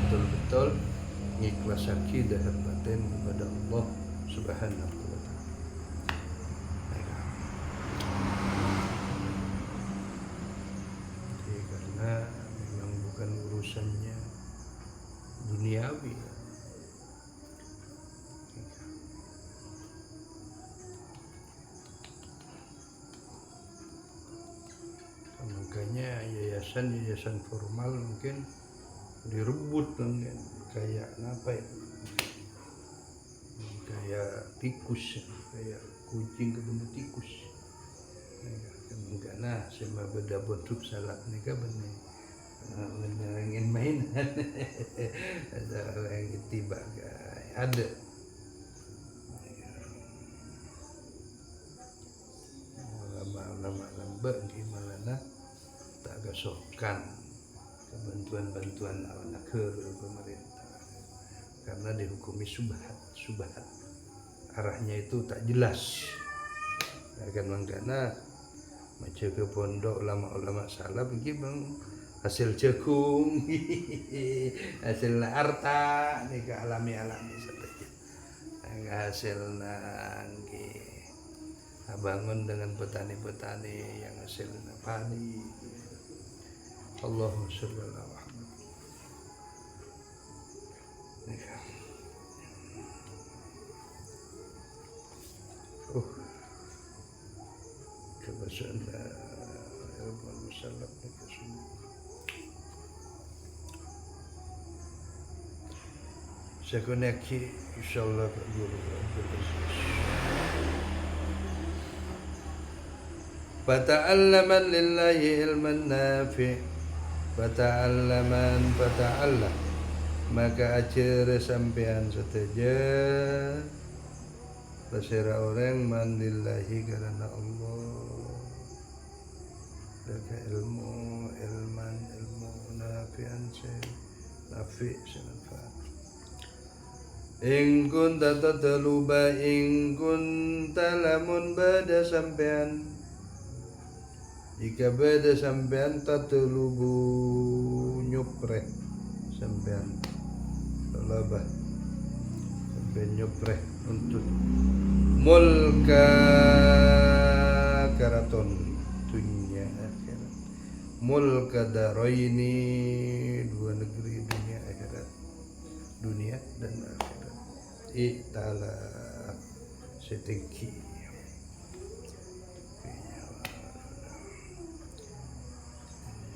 betul-betul ikhlas akidah dan batin kepada Allah Subhanahu wa taala. Karena memang bukan urusannya duniawi. Makanya yayasan formal mungkin direbut mungkin kayak apa ya, kayak tikus, kayak kucing ketemu tikus. Karena semua beda bentuk salah mereka benar ingin mainan ada orang yang tiba ada lama-lama gimana tak gasokan bantuan anak ke pemerintah karena dihukumi subhat arahnya itu tak jelas akan mengkana macam ke pondok ulama-ulama salaf ini bang hasil cekung hasil harta ni ke alami saja hasil nangki bangun dengan petani-petani yang hasil padi Allahumma sholli ala Muhammad. Kebasan ilmu musallam itu semua. Saya koneksi insyaallah Pak Guru Fata'allaman lillahi ilman nafi' Fata'allam maka ajar sampean seteja Pasira orang mandillahi karena Allah Jaga ilmu ilman ilmu nafi'an nafi' manfaat. In kunta tatluba in kunta lamun bada sampean, jika bada sampean tatlubu nyupreh sampean talabah sampean nyupreh untuk mulka karaton dunia akhirat, mulka daraini dua negeri dunia akhirat, dunia dan akhirat. I'tala setinggi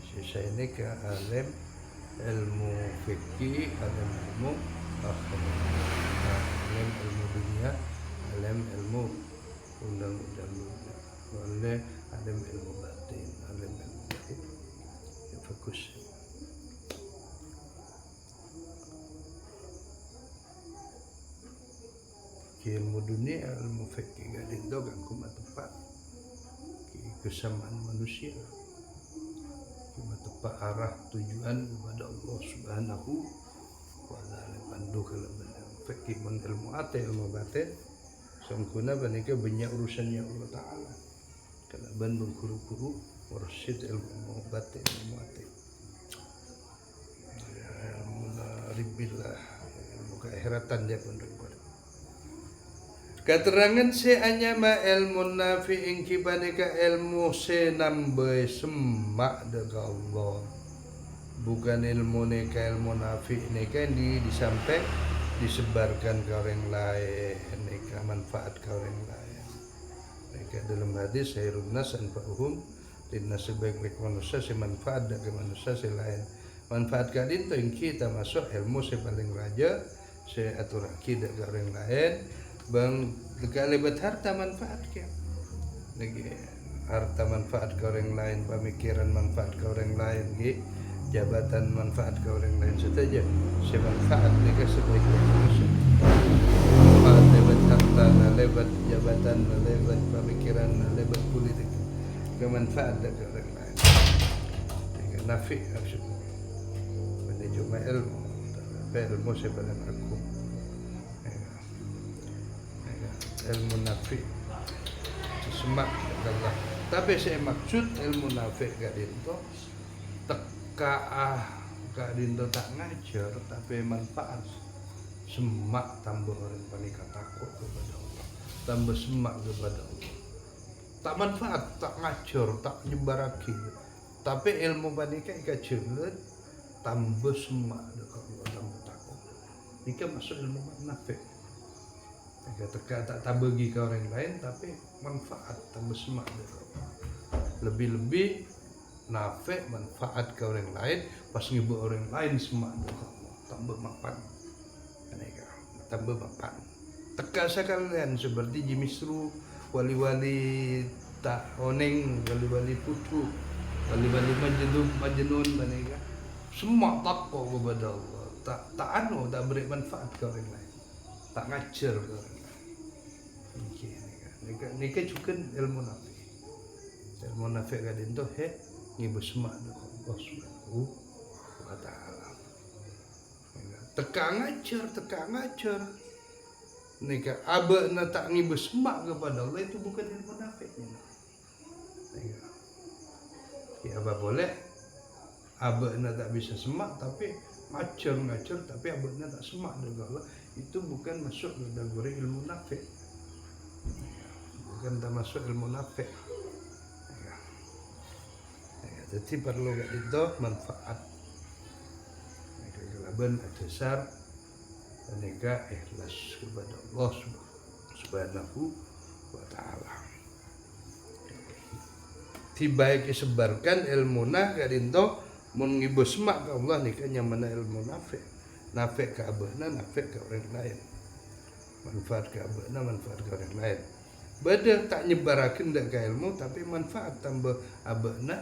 sisa ini ke alim ilmu fikih, alim ilmu akhirat, alim ilmu dunia, alim ilmu undang-undang dunia, oleh alim ilmu batin, alim ilmu batin ya fokus. Ilmu dunia, ilmu fikih gading dogang kuma tepat kesamaan manusia, kuma tepat arah tujuan kepada Allah Subhanahu wa ta'ala. Pandu kalau fikih mun ilmu ate ilmu batin sangkuna banika banyak urusannya Allah Ta'ala. Kalau ban guru-guru mursyid ilmu batin ilmu ate ilmu ribillah ilmu keakhiratan dia pun. Keterangan seanyama ilmu nafi ingki banika ilmu senambai semak dega Allah, bukan ilmu neka ilmu nafi neka disampaikan disebarkan ke orang lain, neka manfaat ke orang lain. Neka dalam hadis khairun nas anfa'uhum linnas, sebaik-baik manusia semanfaat dari manusia selain manfaat kadin tu ingki termasuk ilmu paling raja seatur akidah ke orang lain. Bang lebat harta manfaat ke lagi harta manfaat ke orang lain, pemikiran manfaat ke orang lain, jabatan manfaat ke orang lain saja semanfaat mereka sebaik-baik manusia. Manfaat lebat harta, lebat jabatan, lebat pemikiran, lebat politik, kemanfaat ke orang lain. Dengan nafi maksudnya cuma ilmu sebenarnya aku ilmu nafi semak Allah. Tapi saya maksud ilmu nafi gak dinto teka gak dinto tak ngajar, tapi manfaat semak tambah orang panika takut kepada Allah, tambah semak kepada Allah. Tak manfaat, tak ngajar, tak nyebaraki, tapi ilmu panika ikajelet tambah semak dekat Allah, tambah takut. Ini masuk ilmu nafi. Teka tak bagi ke orang lain, tapi manfaat tambah semak lebih-lebih nafek manfaat ke orang lain, pas ngibur orang lain semak tambah mapan, tambah mapan. Teka sekalian seperti jimisru wali-wali tak oneng, wali-wali putu, wali-wali majnun mereka semak takwa kepada Allah, tak beri manfaat ke orang lain, tak ngajar ke orang lain. Nika juga ilmu nafi. Ilmu nafi kadin tu ngibus semak Allah Subhanahu wa ta'ala. Teka ngajar. Nika aba na tak ngibus semak kepada Allah itu bukan ilmu nafi. Ya apa boleh aba na tak bisa semak tapi ngajar tapi aba na tak semak dengan Allah, itu bukan masuk ke dalam ilmu nafi. Bukan termasuk ilmu nafi. Jadi perlu itu manfaat. Kelaban dasar mereka ikhlas kepada Allah Subhanahu wa ta'ala. Tiba sebarkan ilmu nah kadinto mun ngibus semak ke Allah nika nyamana ilmu nafi. Nafi ke abahna, nafi ke orang lain. Manfaat ke abahna, manfaat ke orang lain. Beda tak nyebarakin dak ke ilmu, tapi manfaat tambah abahna,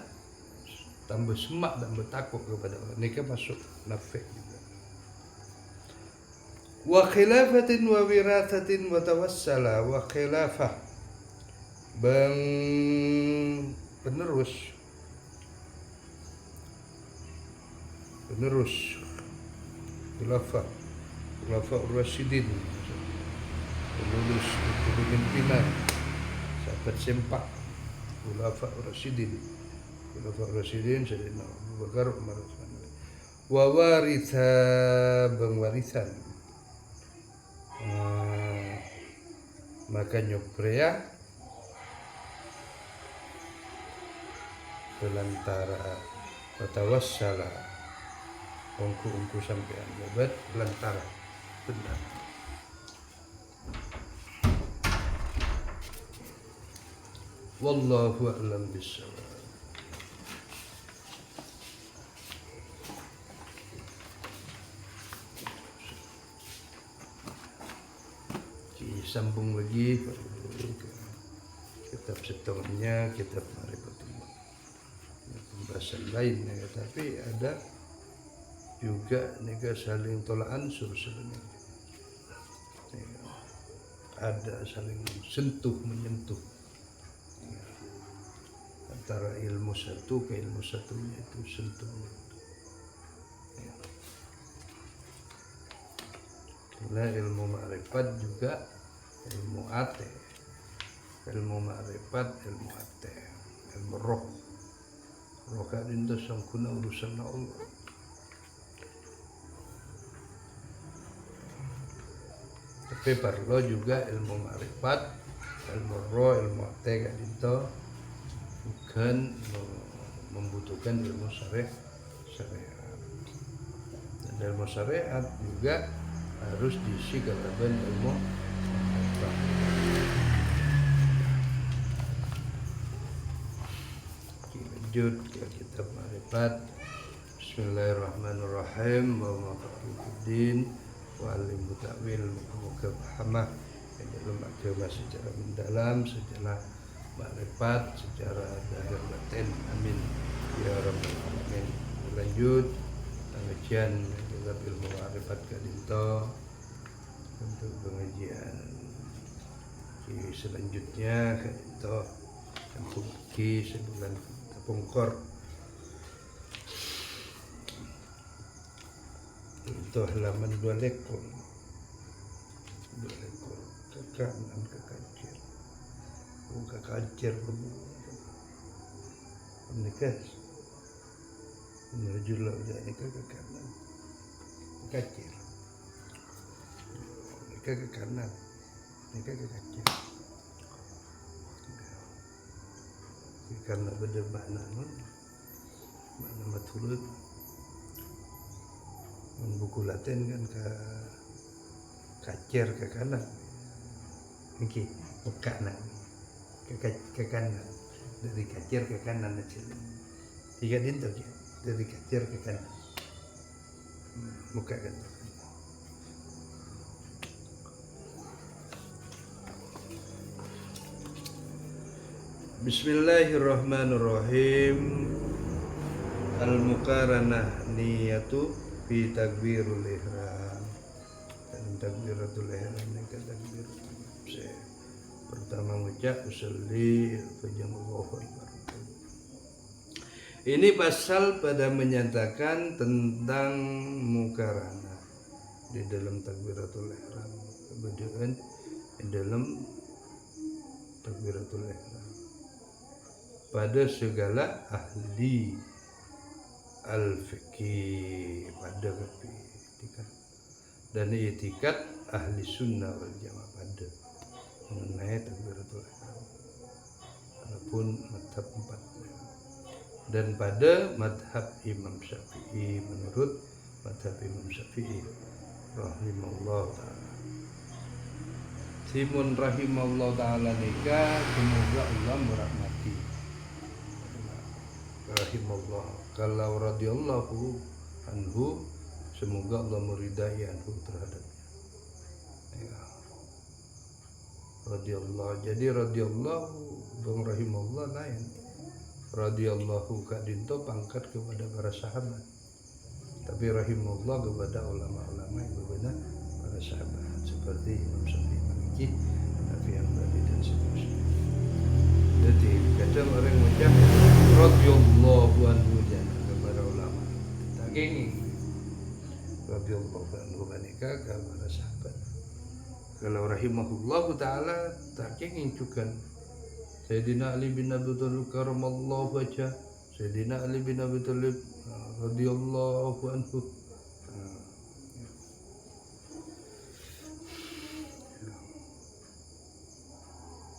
tambah semak, tambah takut kepada Allah. Ini masuk nafi juga. Wa khilafatin wa wirathatin wa tawassala wa khilafah. Bang penerus penerus khulafa Rasyidin, penerus kepemimpinan sahabat sempak khulafa Rasyidin Sayyidina Abu Bakar, Umar, Utsman. Wa waritha bangwarisan maka nyoprea belantara watawassala ungku sampean jabat belantara benar. Wallahu a'lam bishawab. Sambung lagi kitab setelahnya, kitab Ma'rifatullah, pembahasan lain ya, tapi ada juga nega saling tolak ansur sebenarnya ya, ada saling menyentuh ya, antara ilmu satu ke ilmu satunya itu sentuh ya. Karena ilmu ma'rifat juga ilmu ate, ilmu ma'rifat, ilmu ate, ilmu roh kan itu sangkuna urusan Allah. Tapi perlu juga ilmu ma'rifat, ilmu roh, ilmu ate kan itu bukan membutuhkan ilmu syariat. Dan ilmu syariat juga harus diisi kalaban ilmu. Lanjut ke kitab Ma'rifat. Bismillahirrahmanirrahim. Wa maqafiddin wa alim ta'wil muka pahamah dalam agama secara mendalam, secara ma'rifat, secara zahir batin. Amin ya rabbal alamin. Lanjut pengajian kitab ilmu ma'rifat kadinto untuk pengajian selanjutnya itu kampung ki sebulan Pungkor itu halaman 2 lekor ke kanan ke kancir menikah menuju jadi ke kanan kancir ke kanan ke kancir karena beda makna matulud buku Latin kan ke kacer ke kanan mungkin ke kanan ke kanan dari kacer ke kanan aja tiga dintel ya dari kacer ke kanan muka kan. Bismillahirrahmanirrahim. Al-muqaranah niyatu fi takbirul ihram. Dan takbiratul ihram ini kan takbir pertama mengucap usolli fajamullahu akbar. Ini pasal pada menyatakan tentang muqaranah di dalam takbiratul ihram, kemudian di dalam takbiratul ihram pada segala ahli al-fiqih pada etikat dan etikat ahli sunnah wal jamaah pada mengenai takbiratul ihram walaupun madhab 4 dan pada madhab Imam Syafi'i menurut madhab Imam Syafi'i rahimahullah ta'ala. Simun rahimahullah ta'ala nikah semoga Allah merahmati rahimahullah kalau radhiyallahu anhu semoga Allah meridai anhu terhadapnya ya. Radhiyallahu jadi radhiyallahu bang rahimahullah lain radhiyallahu kadinto pangkat kepada para sahabat tapi rahimahullah kepada ulama-ulama yang berbeda para sahabat seperti Imam Syafi'i Maliki Hanafi Hambali dan seterusnya. Jadi kadang orang mengucap radhiyallahu anhu kepada ulama tak gini radhiyallahu anhu menika ka para sahabat. Kalau rahimahullahu taala tak ngincukan Sayyidina Ali bin Abi Thalib karamallahu wajhah, Sayyidina Ali bin Abi Thalib radhiyallahu anhu.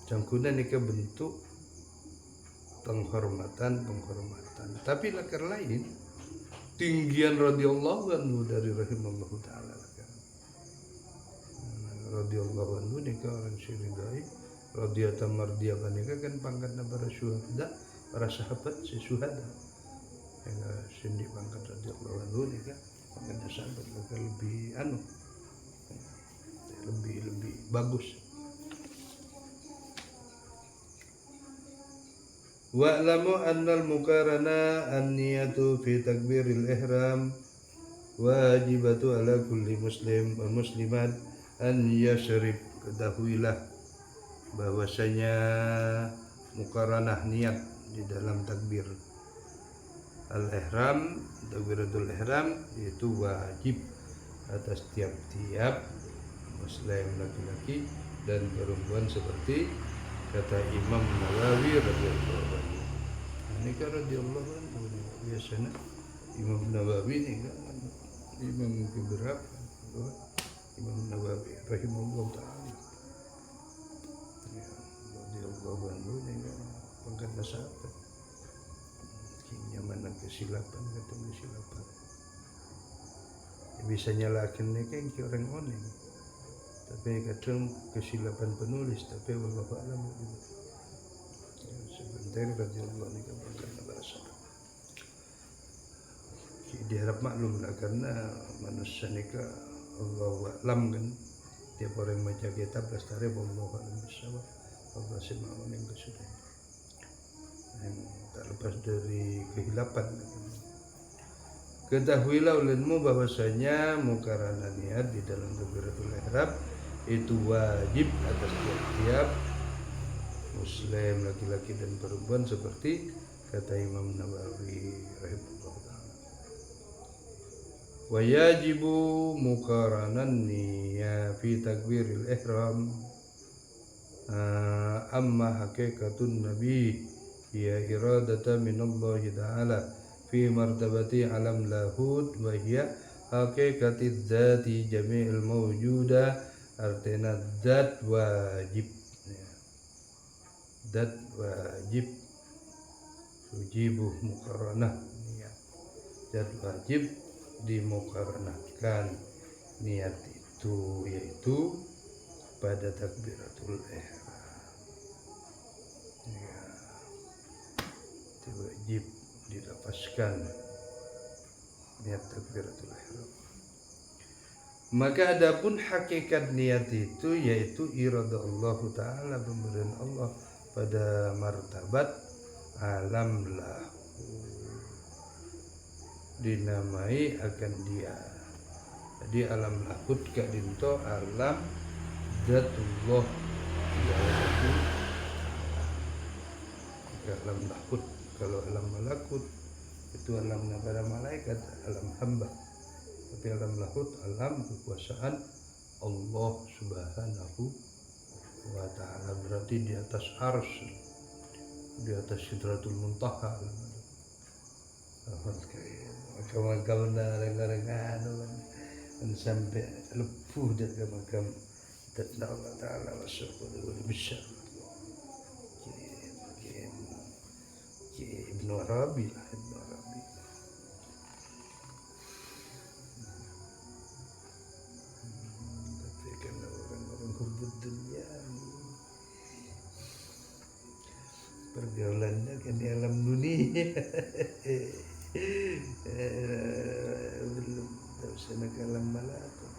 Jangkuna nika bentuk penghormatan, tapi lakar lain tinggian radhiyallahu anhu dari rahimallahu taala lakar. Radhiyallahu anhu nika orang syuhada, radhiyatan mardiyatan nika kan pangkatna para syuhada, para sahabat si syuhada. Yang sindi pangkat radhiyallahu anhu nika pangkatna sahabat lakar lebih lebih bagus. Wa'lamu annal mukarana an-niyatu fi takbiril ihram wajibatu ala kulli muslim wal muslimat an yashrib. Ketahuilah bahwasanya mukaranah niat di dalam takbir al-ihram, takbiratul ihram itu wajib atas tiap-tiap muslim laki-laki dan perempuan seperti kata Imam Nawawi radhiyallahu anhu. Ini kan radhiyallahu anhu biasanya Imam Nawawi ini kan imam keberapa? Imam Nawawi rahimahullah taala. Ya, radhiyallahu anhu ini kan pangkat sahabat. Kini mana kesilapan ketemu kesilapan. Ya, bisa nyalakan ini kan orang oneng. Tapi kadang kesilapan penulis, tapi wallahu a'lam. Sebentar radhiyallahu anhu karena bahasa. Diharap maklum lah karena manusia nika Allahu a'lam kan. Tiap orang baca kitab lestari wallahu a'lam bishawab. Allah semua yang kesudah. Yang tak lepas dari kehilapan. Ketahuilah ulunmu bahwasanya mukarana niat di dalam takbiratul ihram itu wajib atas tiap-tiap muslim laki-laki dan perempuan seperti kata Imam Nawawi rahimahullah taala. Wa yajibu mukaranan niyya fi takbiril ihram amma haqiqatun nabi ya iradata minallahi ta'ala fi martabati alam lahud wa hiya haqiqati dzati jami'il mawjuda. Artinya dat wajib, dat wajib, sujibuh mukaranah niat, dat wajib dimukaranahkan niat itu yaitu pada takbiratul ihram. Ya, itu wajib dilapaskan niat takbiratul ihram. Maka adapun hakikat niat itu yaitu irada Allah Ta'ala, pemberian Allah pada martabat alam lahu, dinamai akan dia. Jadi alam lahut gak dinto alam zatullah yaitu alam lahut. Kalau alam malakut itu alamnya para malaikat, alam hamba. Tapi alam lahut alam kekuasaan Allah subhanahu wa ta'ala, berarti di atas arsy, di atas sidratul muntaha. Makam-makam narang-narang dan sampai lepuh dari makam Allah ta'ala wa syukur bisyar Ibnu Arabi. Pergaulannya kan di alam dunia. Belum tahu sana ke alam malakut.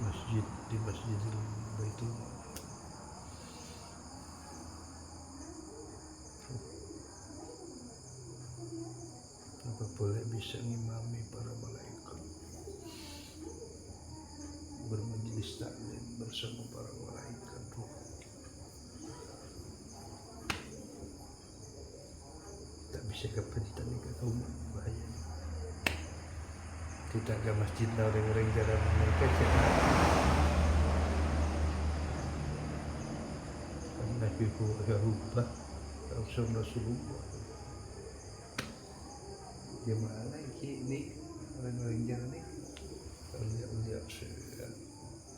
Masjid di Masjidil Baitul. Apa boleh bisa ngimami para malaikat bermajelis taklim bersama para malaikat ruh. Tak bisa kepentan ke rumah bahaya. Kita ke masjid orang-orang jalan mereka cepat. Nabi Hubah Rasulullah. Gimana ini orang-orang jalan ini? Lihat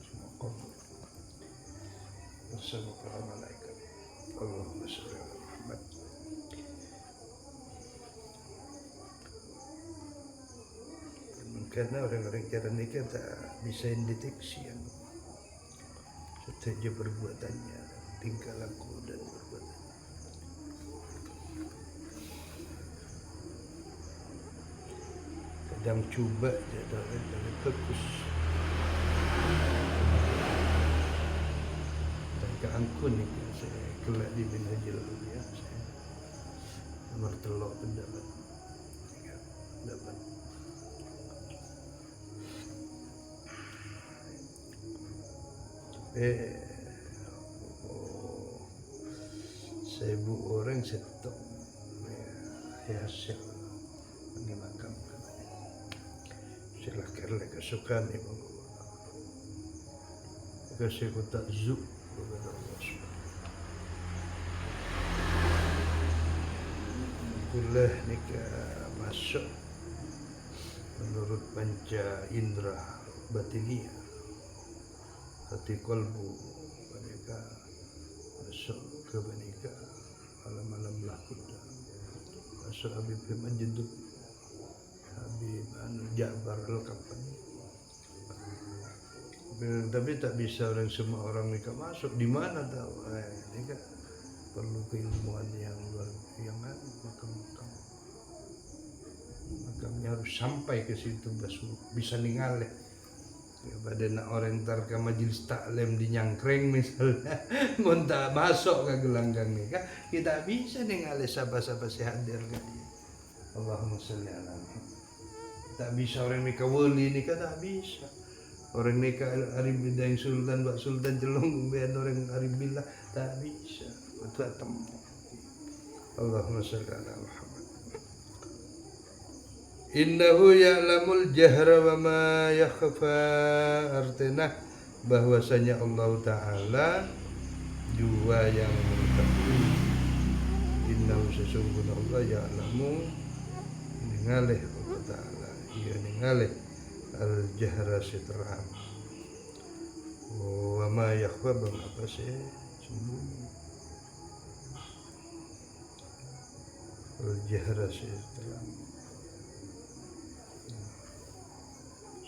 semua kubur bersama para malaikat. Allahumma sholli ala Muhammad. Karena orang-orang jalan ini kan tak bisa mendeteksi yang setiap perbuatannya, tingkah laku dan perbuatannya. Kadang cuba jadi bagus. Dan keangkun itu saya kelak di Minhajul Auliya, saya nomor telok pendapat dapat. Seribu orang setok ya hasil ini makam silahkan kesukaan ibu kasih ku takzub kepada Allah boleh nikah masuk menurut panca indera batiniah hati kolbu mereka masuk ke menikah malam-malam lakuda masuk Habib Majidud Habib Jabar lengkapan. Tapi tak bisa semua orang nikah masuk. Di mana tahu? Ini kan perlu keilmuan yang luar biasa. Makamnya harus sampai ke situ bisa ningaleh. Ya, pada nak orang ntar ke majelis taklim di Nyangkreng misalnya, muntah masuk ke gelanggang nikah, kita bisa ningaleh siapa-siapa hadir ke dia. Allahumma sholli ala Muhammad. Tak bisa orang nikah wali nikah tak bisa. Orang nikah Arif Bidang Sultan Pak Sultan Celung biar orang Arif Billah tak bisa. Betul temu. Allahumma sholli ala Muhammad. Innahu ya'lamul jahra wa ma yakhfa, artinya bahwasanya Allah Ta'ala jua yang mengetahui. Innahu sesungguhnya Allah ya'lamu ningalih Allah Ta'ala ia ningalih al-jahra seterang wa ma yakhfa apa sih sembunyi al-jahra seterang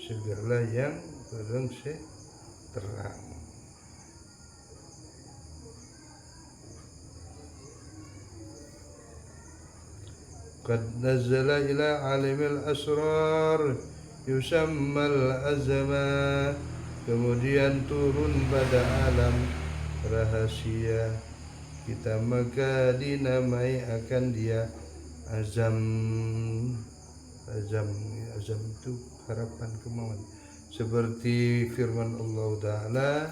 segala yang barang terang. Qad nazzala ila alimil asrar yusammal azama, kemudian turun pada alam rahasia kita maka dinamai akan dia azam. Azam itu harapan kemauan, seperti firman Allah Ta'ala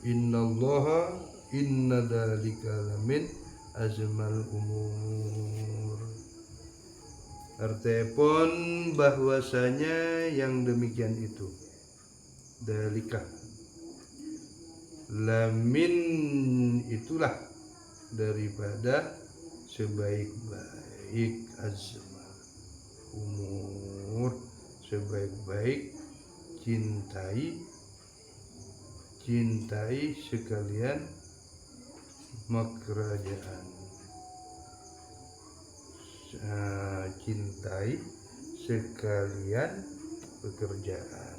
inna dzalika lamin azmal umur. Artinya pun bahwasanya yang demikian itu dzalika lamin itulah daripada sebaik-baik azma umur, sebaik-baik cintai sekalian kerajaan, cintai sekalian pekerjaan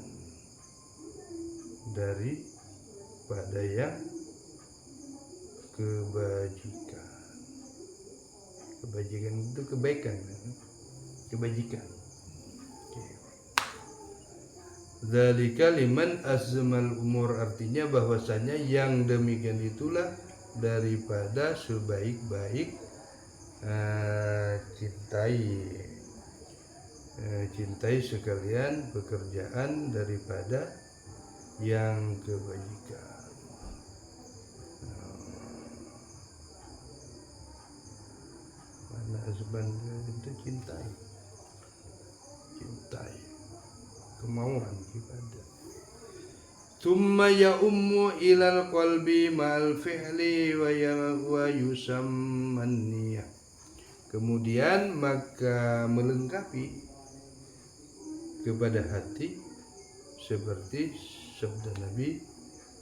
daripada yang kebajikan. Kebajikan itu kebaikan, kebajikan. Dzalika liman azmal umur, artinya bahwasanya yang demikian itulah daripada sebaik-baik cintai sekalian pekerjaan daripada yang kebajikan. Karena azban itu cintai kemauan ibadah. Thumma ya ummu ilal qalbi ma'al fi'li wa yusamman niyah. Kemudian maka melengkapi kepada hati seperti sabda Nabi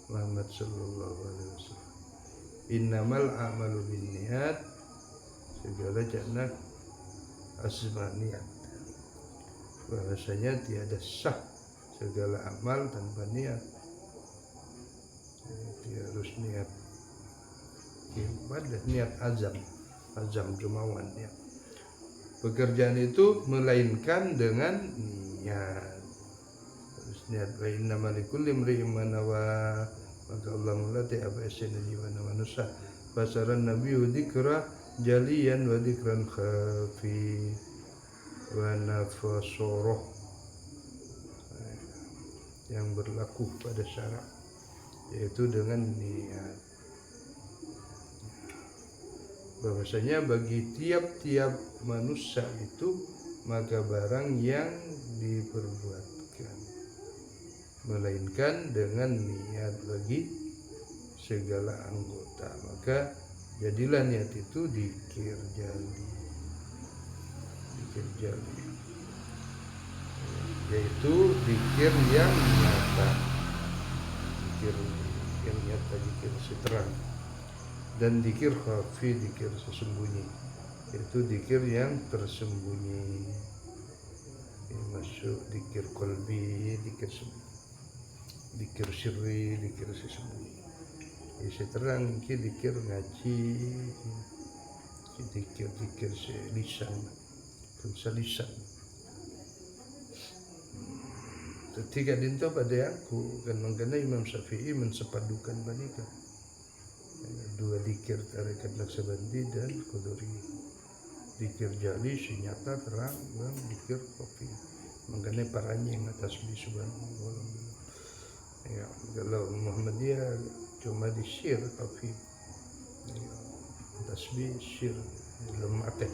Muhammad sallallahu alaihi wasallam, innamal a'malu binniyat, segala jannah asmaniat, bahwasanya tiada sah segala amal tanpa niat. Dia harus niat ibadah, niat azam kemauan ya. Pekerjaan itu melainkan dengan niat. Harus niat. Wa innamal likulli imri'in ma nawa, maka Allah melatih apa esena jiwa manusia. Basaran Nabi dzikra jaliyan wa dzikran khafi wa nafasuruh, yang berlaku pada syarak, yaitu dengan niat. Bahwasanya bagi tiap-tiap manusia itu maka barang yang diperbuatkan, melainkan dengan niat bagi segala anggota. Maka jadilah niat itu dzikir jali, yaitu dzikir yang nyata, dzikir yang nyata, dzikir seterang, dan dzikir khafi, dzikir sesembunyi, yaitu dzikir yang tersembunyi. Ini masuk dzikir qalbi, dzikir sirri, dzikir sesembunyi. Seterang ki dzikir ngaji, dzikir lisan, lisan. Ketiga dinto pada aku kan mengkena Imam Syafi'i mensepadukan banika dua dzikir tarekat Naqsabandi dan Qadari, dzikir jali nyata terang dan dzikir khafi mengenai paranya yang atas subhanallah. Ya, kalau Muhammadiyah cuma di syir khafi, ya, tasbih syir dalam mata.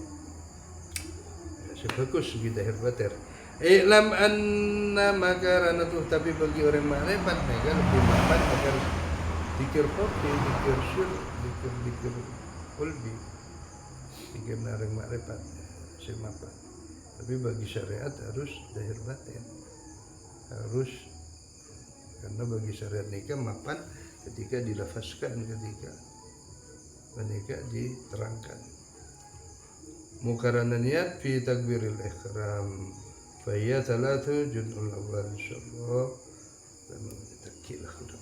Sebagus segi dahir bater. I'lam anna makaranatuh, tapi bagi orang makrifat mereka lebih mapan agar dzikir khafi, dzikir syir, dzikir qalbi, dzikir orang makrifat semapan. Tapi bagi syariat harus dahir batin, harus, karena bagi syariat nikah mapan ketika dilafazkan, ketika menikah diterangkan. Mukarana niat fi takbiril ihram faya talatu junul awal insyaallah, dan takilah khudam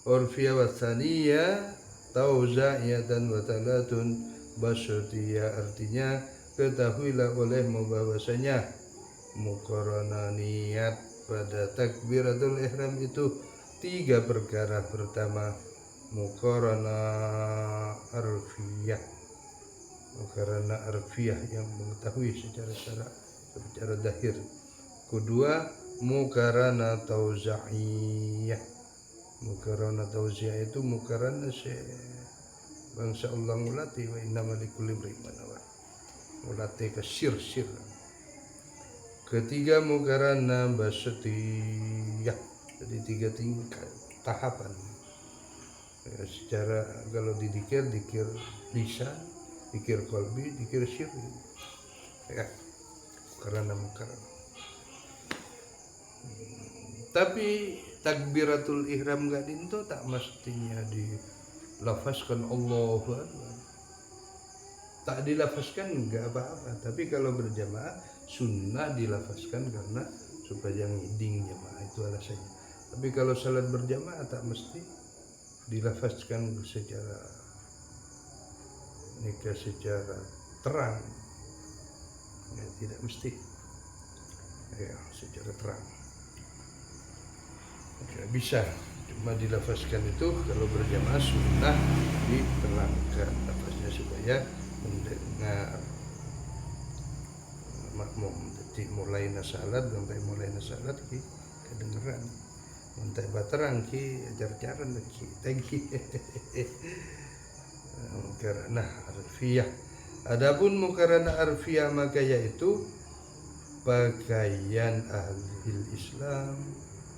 orfiya wa tsaniyah tauza'iyatan wa talatun basyatiyah, artinya ketahuilah olehmu bahwasanya mukarana niat pada takbiratul ihram itu tiga perkara. Pertama, mukarana arfiyah, mukarana arfiyah yang mengetahui secara syarak, secara dahir. Kedua, mukarana tauza'iyah. Mukarana tauza'iyah itu mukarana bangsa Allah mulati wa innamal likulli imri'in ma nawa, mulati ke syir. Ketiga, mukarana basyatiyah. Jadi tiga tingkat tahapan. Ya, secara kalau dikir lisan, dzikir qalbi, dzikir syirri. Ya, karena mukarana. Tapi takbiratul ihram gak dinto tak mestinya dilafazkan Allahu Akbar. Tak dilafazkan enggak apa-apa, tapi kalau berjamaah sunnah dilafazkan karena supaya ngiding jamaah, itu alasannya. Tapi kalau salat berjamaah tak mesti dilafazkan secara nikah secara terang, ya, tidak mesti ya secara terang, ya, bisa cuma dilafazkan itu kalau berjamaah sunnah diterangkan lafaznya supaya mendengar makmum. Jadi mulai salat sampai mulai salat ki kedengeran, mentai baterang ki ajar-ajaran ki tangki. Muqaranah arfiyah. Adapun muqaranah arfiyah maka yaitu pakaian ahli Islam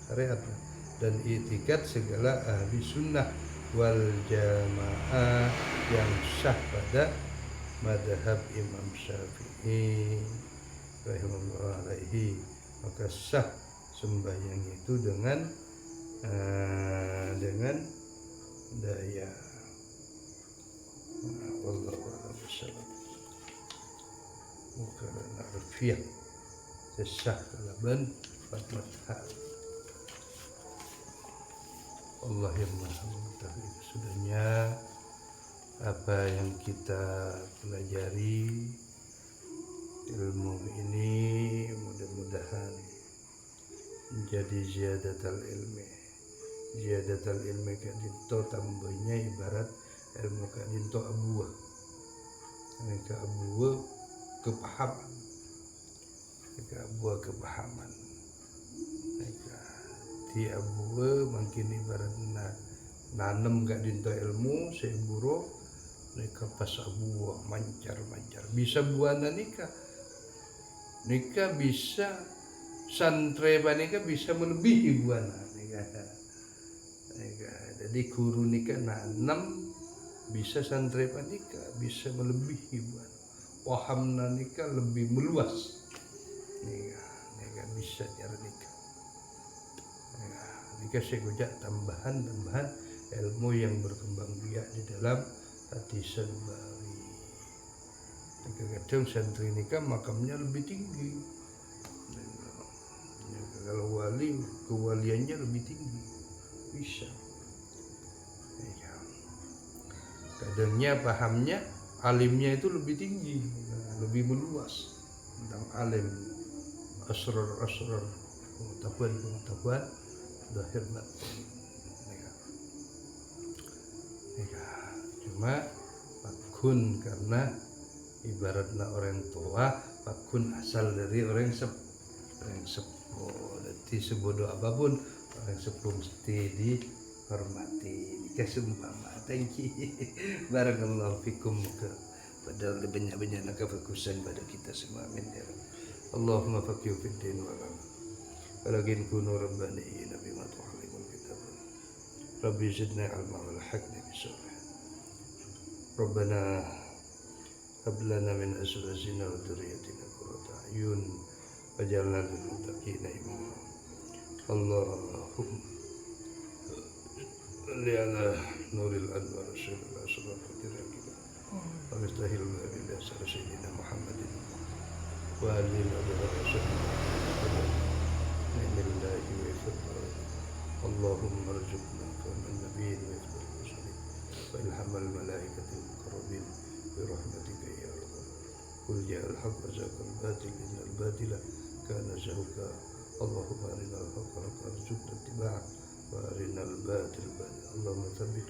syariat dan itikad segala ahli sunnah wal jamaah yang sah pada madhab Imam Syafi'i rahimahullah alaihi. Maka sah sembahyang itu dengan daya wallahu a'lam bishawab. Muqaranah arfiyah sesah kalaban madhab Allah yang maha mengetahui. Sudahnya apa yang kita pelajari ilmu ini mudah-mudahan menjadi ziyadatul ilmi kadinto tambahnya ibarat ilmu kadinto abuah mereka abuah kepahaman mereka di abuah makin ibarat nanem kadinto ilmu seburo mereka pas abuah mancar bisa buana nikah bisa santreba nikah bisa melebihi buana nikah. Jadi guru nikah nanam bisa santreba nikah bisa melebihi buana. Paham nikah lebih meluas. Nikah bisa cara nikah. Nikah segera tambahan ilmu yang berkembang biak di dalam hati sembari. Kadang santri nikah makamnya lebih tinggi. Kalau wali kewaliannya lebih tinggi bisa. Kadangnya pahamnya alimnya itu lebih tinggi, lebih meluas tentang alim asrar pengetahuan zahir batin. Cuma pakun karena ibaratnya orang tua pakun asal dari orang sepuh. Jadi sebodoh apapun orang sepuh mesti dihormati. Dikasih umpama. Thank you. Barakallahu fikum. Pada banyak kefokusan pada kita semua. Amin ya Rabb. Allahumma faqihu fid din wa alam. Walakin kunu rabbaniyin bima tu'allimul kitab. Rabbi zidna ilma wal haqni bisawab. Rabbana hab lana min azwajina wa dhurriyyatina qurrata a'yun waj'alna lil muttaqina imama. Allahumma salli ala nuril anwar rasulullah sallallahu alaihi wasallam wa mustahil bil asar sayyidina Muhammadin wa alihi wa sahbihi billahi wa fadl. Allahumma arzuqna qawman nabiyyin wa ifdal mursalin wa ilhamal malaikatil muqarrabin bi rahmatika ya rabbal. Qul ja'al haqq wa zaqal batil innal batila kana zahuqa. Allahumma arinal haqqa haqqan warzuqna ittiba'ah wa arinal batil batil. Allahumma tsabbit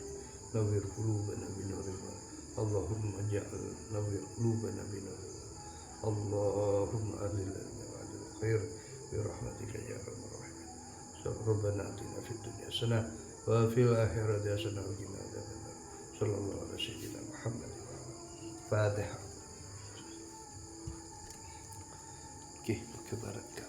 nawwir qulubana bi nuril iman. Allahumma ja'al nawwir qulubana bi nuril iman. Allahumma ahlil wa ahlil khair bi rahmatika ya arhamar rahimin. Rabbana atina fid dunya hasanah wa fil akhirati hasanah wa qina adzabannar. Sallallahu alaihi sayyidina Muhammad wa ala Fatihah. Oke, kebarakah.